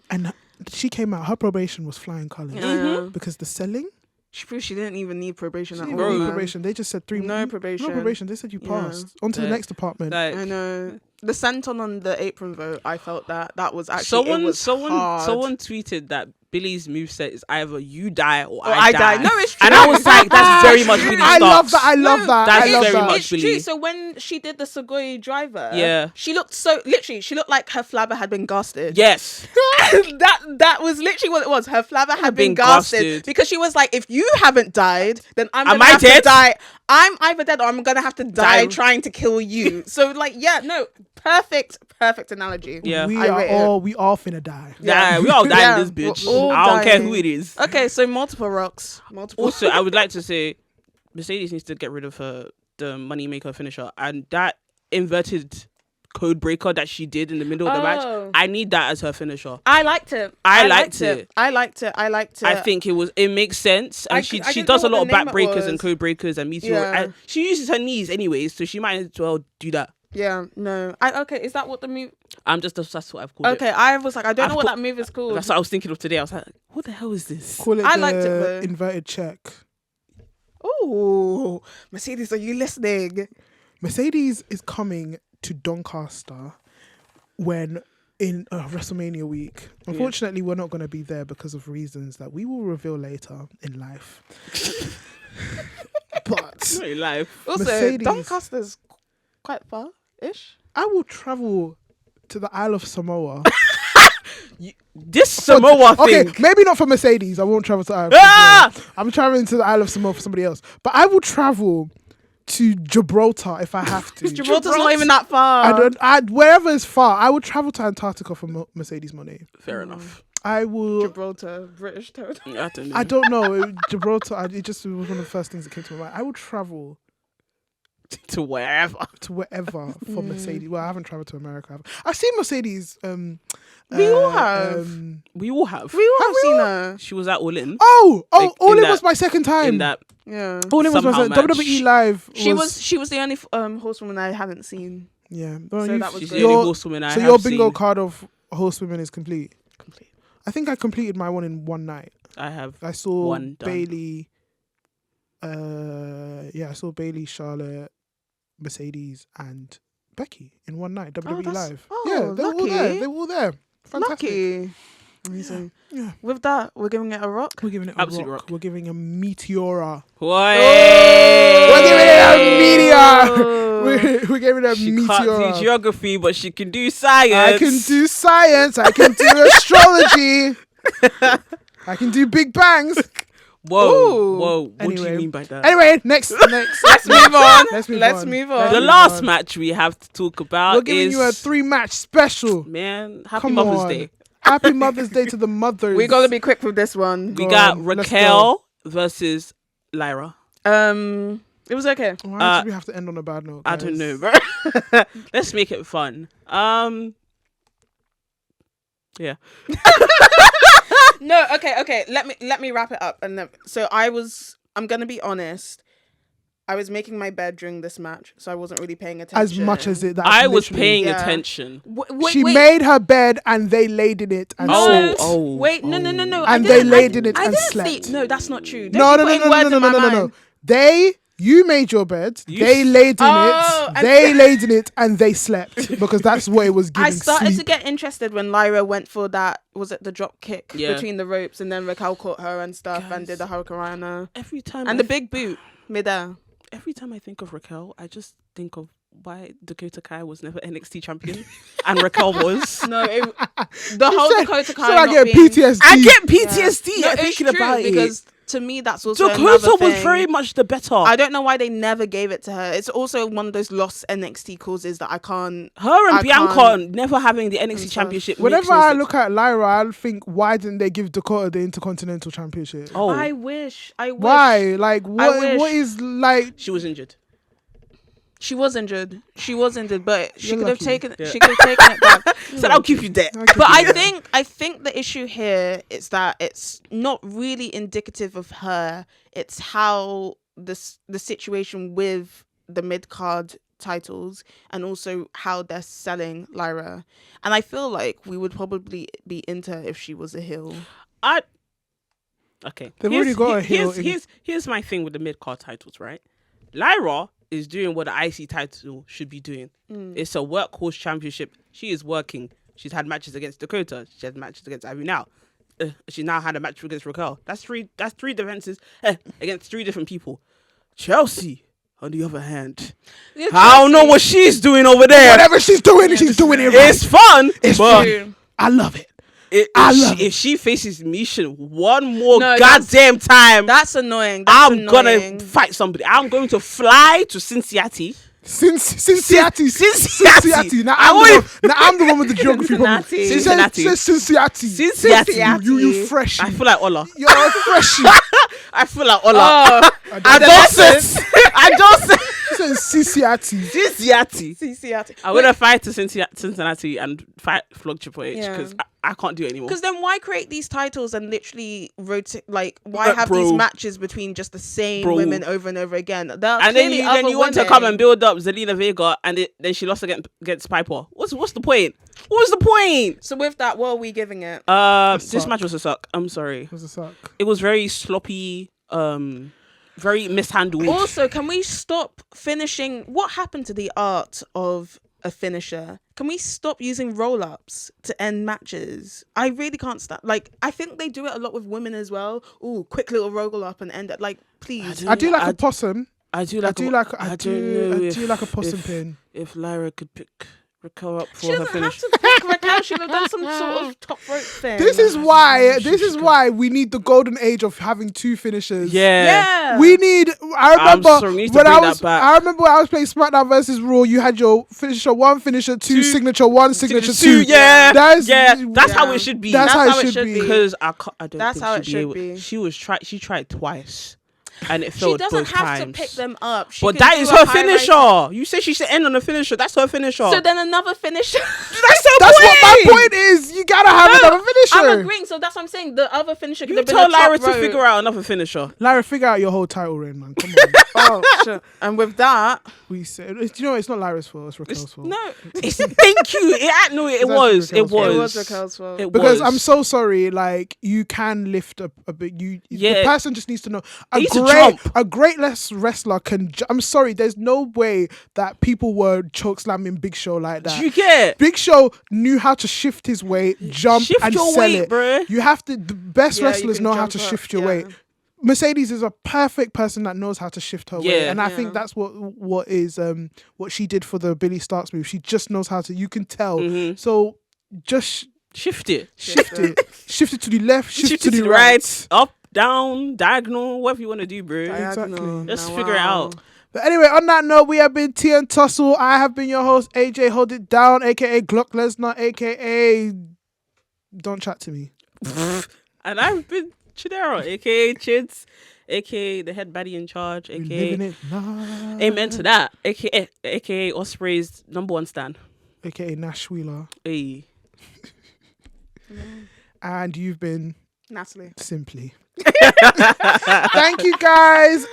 And she came out. Her probation was flying colours Yeah. because the selling. She proved she didn't even need probation She at didn't all. even need man. probation. They just said 3 No months. probation. No probation. They said you Yeah. passed. On to the Like- next department. Like, I know. The senton on the apron vote, I felt that was actually it was someone hard. tweeted that Billie's moveset is either you die or Or I die. No, it's true. And I was like, that's very much Billie Starkz. I love that. I love that. That's I love very that. much It's true. Billie. So when she did the Sugoi driver, Yeah. she looked so literally. She looked like her flabber had been gasted. Yes. that was literally what it was. Her flabber had been been gasted gasted. because she was like, if you haven't died, then I'm Am gonna I have to dead? die. I'm either dead or I'm gonna have to die Die. trying to kill you. So like, yeah, no, perfect analogy. Yeah. We I are rate it. all finna die. Yeah, we all die Yeah, in this bitch. we're all I don't care dying. who it is. Okay, so multiple rocks. Multiple. Also, I would like to say Mercedes needs to get rid of the moneymaker finisher, and that inverted code breaker that she did in the middle of the match. I need that as her finisher. I liked it. I liked it. I liked it. I think it makes sense, and she didn't does know a what lot of the name back it breakers and was. code breakers and meteor. Yeah. And she uses her knees anyways, so she might as well do that. Yeah, no. Okay, is that what the move? That's what I've called it. Okay, I was like, I don't I've know what put- that move is called. That's what I was thinking of today. I was like, what the hell is this? Call it I the liked it, though. inverted check. Oh, Mercedes, are you listening? Mercedes is coming to Doncaster when in WrestleMania week. Unfortunately, we're not going to be there because of reasons that we will reveal later in life. But Not in life. Also, Mercedes- Doncaster's quite far-ish. I will travel to the Isle of Samoa. This Samoa Okay, thing. maybe not for Mercedes. I won't travel to the Isle of Ah! Samoa. I'm traveling to the Isle of Samoa for somebody else. But I will travel to Gibraltar if I have to. Gibraltar's not even that far. Wherever is far, I would travel to Antarctica for Mercedes Moné. Fair enough. I will. Gibraltar, British territory. I don't know. I don't know. Gibraltar. It just was one of the first things that came to my mind. I will travel to wherever. to wherever for Mercedes. Well, I haven't traveled to America. I've seen Mercedes. We all have. We all have. We all have seen her. She was at All In. Like, in All In that- was my second time. In that Yeah. All In was my somehow second. match. WWE Live. She was the only horsewoman I hadn't seen. Yeah. So that was she's good. the only horsewoman I So have your bingo seen. card of horsewomen is complete. Complete. I think I completed my one in one night. I have. I saw One done. Bailey. I saw Bailey, Charlotte, Mercedes, and Becky in one night. WWE Live. Yeah, they were all lucky. there. They were all there. Fantastic. Lucky. Amazing. Yeah. With that, we're giving it a rock. We're giving it a Absolute rock. rock. We're giving a meteora. Why? We're giving it a meteor. We're giving it a She meteora. can't do geography, but she can do science. I can do science. I can do astrology. I can do big bangs. Whoa, Ooh. whoa. What do Anyway. you mean by that? Anyway, next. Let's move on. Let's move Let's on. move Let's on. The move last on. match we have to talk about We're giving is you a 3-match special. man. Happy Come Mother's on. Day. Happy Mother's Day to the mothers. We gotta be quick with this one. We Go got on, let's Raquel versus Lyra. It was okay. Why did we have to end on a bad note? I don't guys? know, bro. Let's make it fun. Yeah. No, okay. Let me wrap it up. And so I'm gonna be honest. I was making my bed during this match, so I wasn't really paying attention. As much as it. That's I was literally- paying Yeah. attention. She made her bed and they laid in it and No. slept. Oh. Wait, no. And they laid in it and slept. Sleep. No, that's not true. No. Don't be putting words in my mind. You made your bed. You They s- laid in Oh, it. and- They laid in it and they slept because that's what it was giving. I started to sleep. get interested when Lyra went for that. Was it the drop kick Yeah. between the ropes, and then Raquel caught her and stuff and Guys. did the Hurricanrana Every time and the big boot midair. every time I think of Raquel, I just think of why Dakota Kai was never NXT champion and Raquel was. No, the whole Dakota Kai. So I not get being, PTSD. I get PTSD No, at it's thinking true about it. because to me that's also Dakota another was thing. very much the better. I don't know why they never gave it to her. It's also one of those lost NXT causes that I can't. Her and I Bianca can't- never having the NXT stuff. championship. Whenever makes no I sense. look at Lyra, I think, why didn't they give Dakota the Intercontinental Championship? oh, I wish. Why? Like, what wish. is like? she was injured. She was injured, but she You're could have lucky. taken. Yeah. She could have taken it back. Said I'll keep you there. But I think the issue here is that it's not really indicative of her. It's how the situation with the mid card titles and also how they're selling Lyra. And I feel like we would probably be into her if she was a heel. Okay. They've already got a heel Here's my thing with the mid card titles, right? Lyra is doing what the IC title should be doing. It's a workhorse championship. She is working. She's had matches against Dakota. She had matches against Ivy now. She now had a match against Raquel. That's three defenses against 3 different people. Chelsea, on the other hand, I don't know what she's doing over there. Whatever she's doing, she's doing it right. It's fun. It's but fun. I love it. if she faces Misha one more No, goddamn time, That's annoying. I'm gonna fight somebody. I'm going to fly to Cincinnati. Cincinnati. Cincinnati. Now I I'm the one with the geography problem. Cincinnati. She said Cincinnati. Cincinnati. You fresh. I feel like Ola. You're a freshie. I feel like Ola. Oh, I don't say. said Cincinnati. Cincinnati. I would have fight to Cincinnati and fight Flog Triple H because I can't do it anymore. Because then why create these titles and literally rotate? Like, why have these matches between just the same women over and over again? And then you want to come and build up Zelina Vega, and then she lost against Piper. What's the point? What's the point? So with that, what are we giving it? This match was a suck. I'm sorry. It was a suck. It was very sloppy. Very mishandled. Also, can we stop finishing? What happened to the art of a finisher? Can we stop using roll-ups to end matches? I really can't stand. Like, I think they do it a lot with women as well. Ooh, quick little roll-up and end it. Like, please. I do like a possum. I do like a possum pin. If Lyra could pick Raquel up for she her finish. Have to pick Raquel. She would have done some sort of top rope thing. This is why we need the golden age of having two finishers. Yeah. We need. I remember when I was playing SmackDown versus Raw. You had your finisher one, finisher two, signature one, signature two. Yeah. That's how it should be. That's how it should be. Because I don't That's think how she'd it should be. be. She tried twice. And it failed both times. She doesn't have to pick them up. But that is her finisher. You say she should end on a finisher. That's her finisher. So then another finisher. That's what my point is. You gotta have another finisher. I'm agreeing. So that's what I'm saying. The other finisher could have been tell Lyra to figure out another finisher. Lyra, figure out your whole title reign, man. Come on. Oh, sure. And with that, we said, you know, it's not Lyra's fault. It's Raquel's fault. No, thank you. It was Raquel's fault. Because I'm so sorry. Like, you can lift a bit. The person just needs to know. A great wrestler can. I'm sorry. There's no way that people were choke slamming Big Show like that. You get Big Show knew how to shift his weight, jump and sell it. Bruh. You have to. The best wrestlers know how to shift your weight. Mercedes is a perfect person that knows how to shift her weight, and I think that's what she did for the Billie Starkz move. She just knows how to. You can tell. So just shift it to the left, shift to the right, up, down, diagonal, whatever you want to do, bro. Exactly. Just figure it out. But anyway, on that note, we have been T and Tussle. I have been your host, AJ Hold It Down, aka Glock Lesnar, aka Don't Chat to Me. And I've been Chidero, aka Chidz, aka the head baddie in charge, aka amen to that, aka Osprey's #1 stan, aka Nash Wheeler. Hey. And you've been Natalie. Simply. Thank you guys.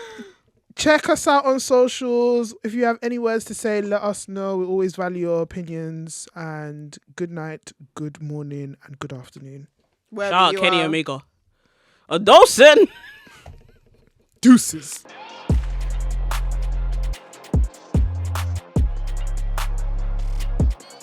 Check us out on socials. If you have any words to say, let us know. We always value your opinions. And good night, good morning, and good afternoon. Shout out Kenny Omega. A Dawson. Deuces.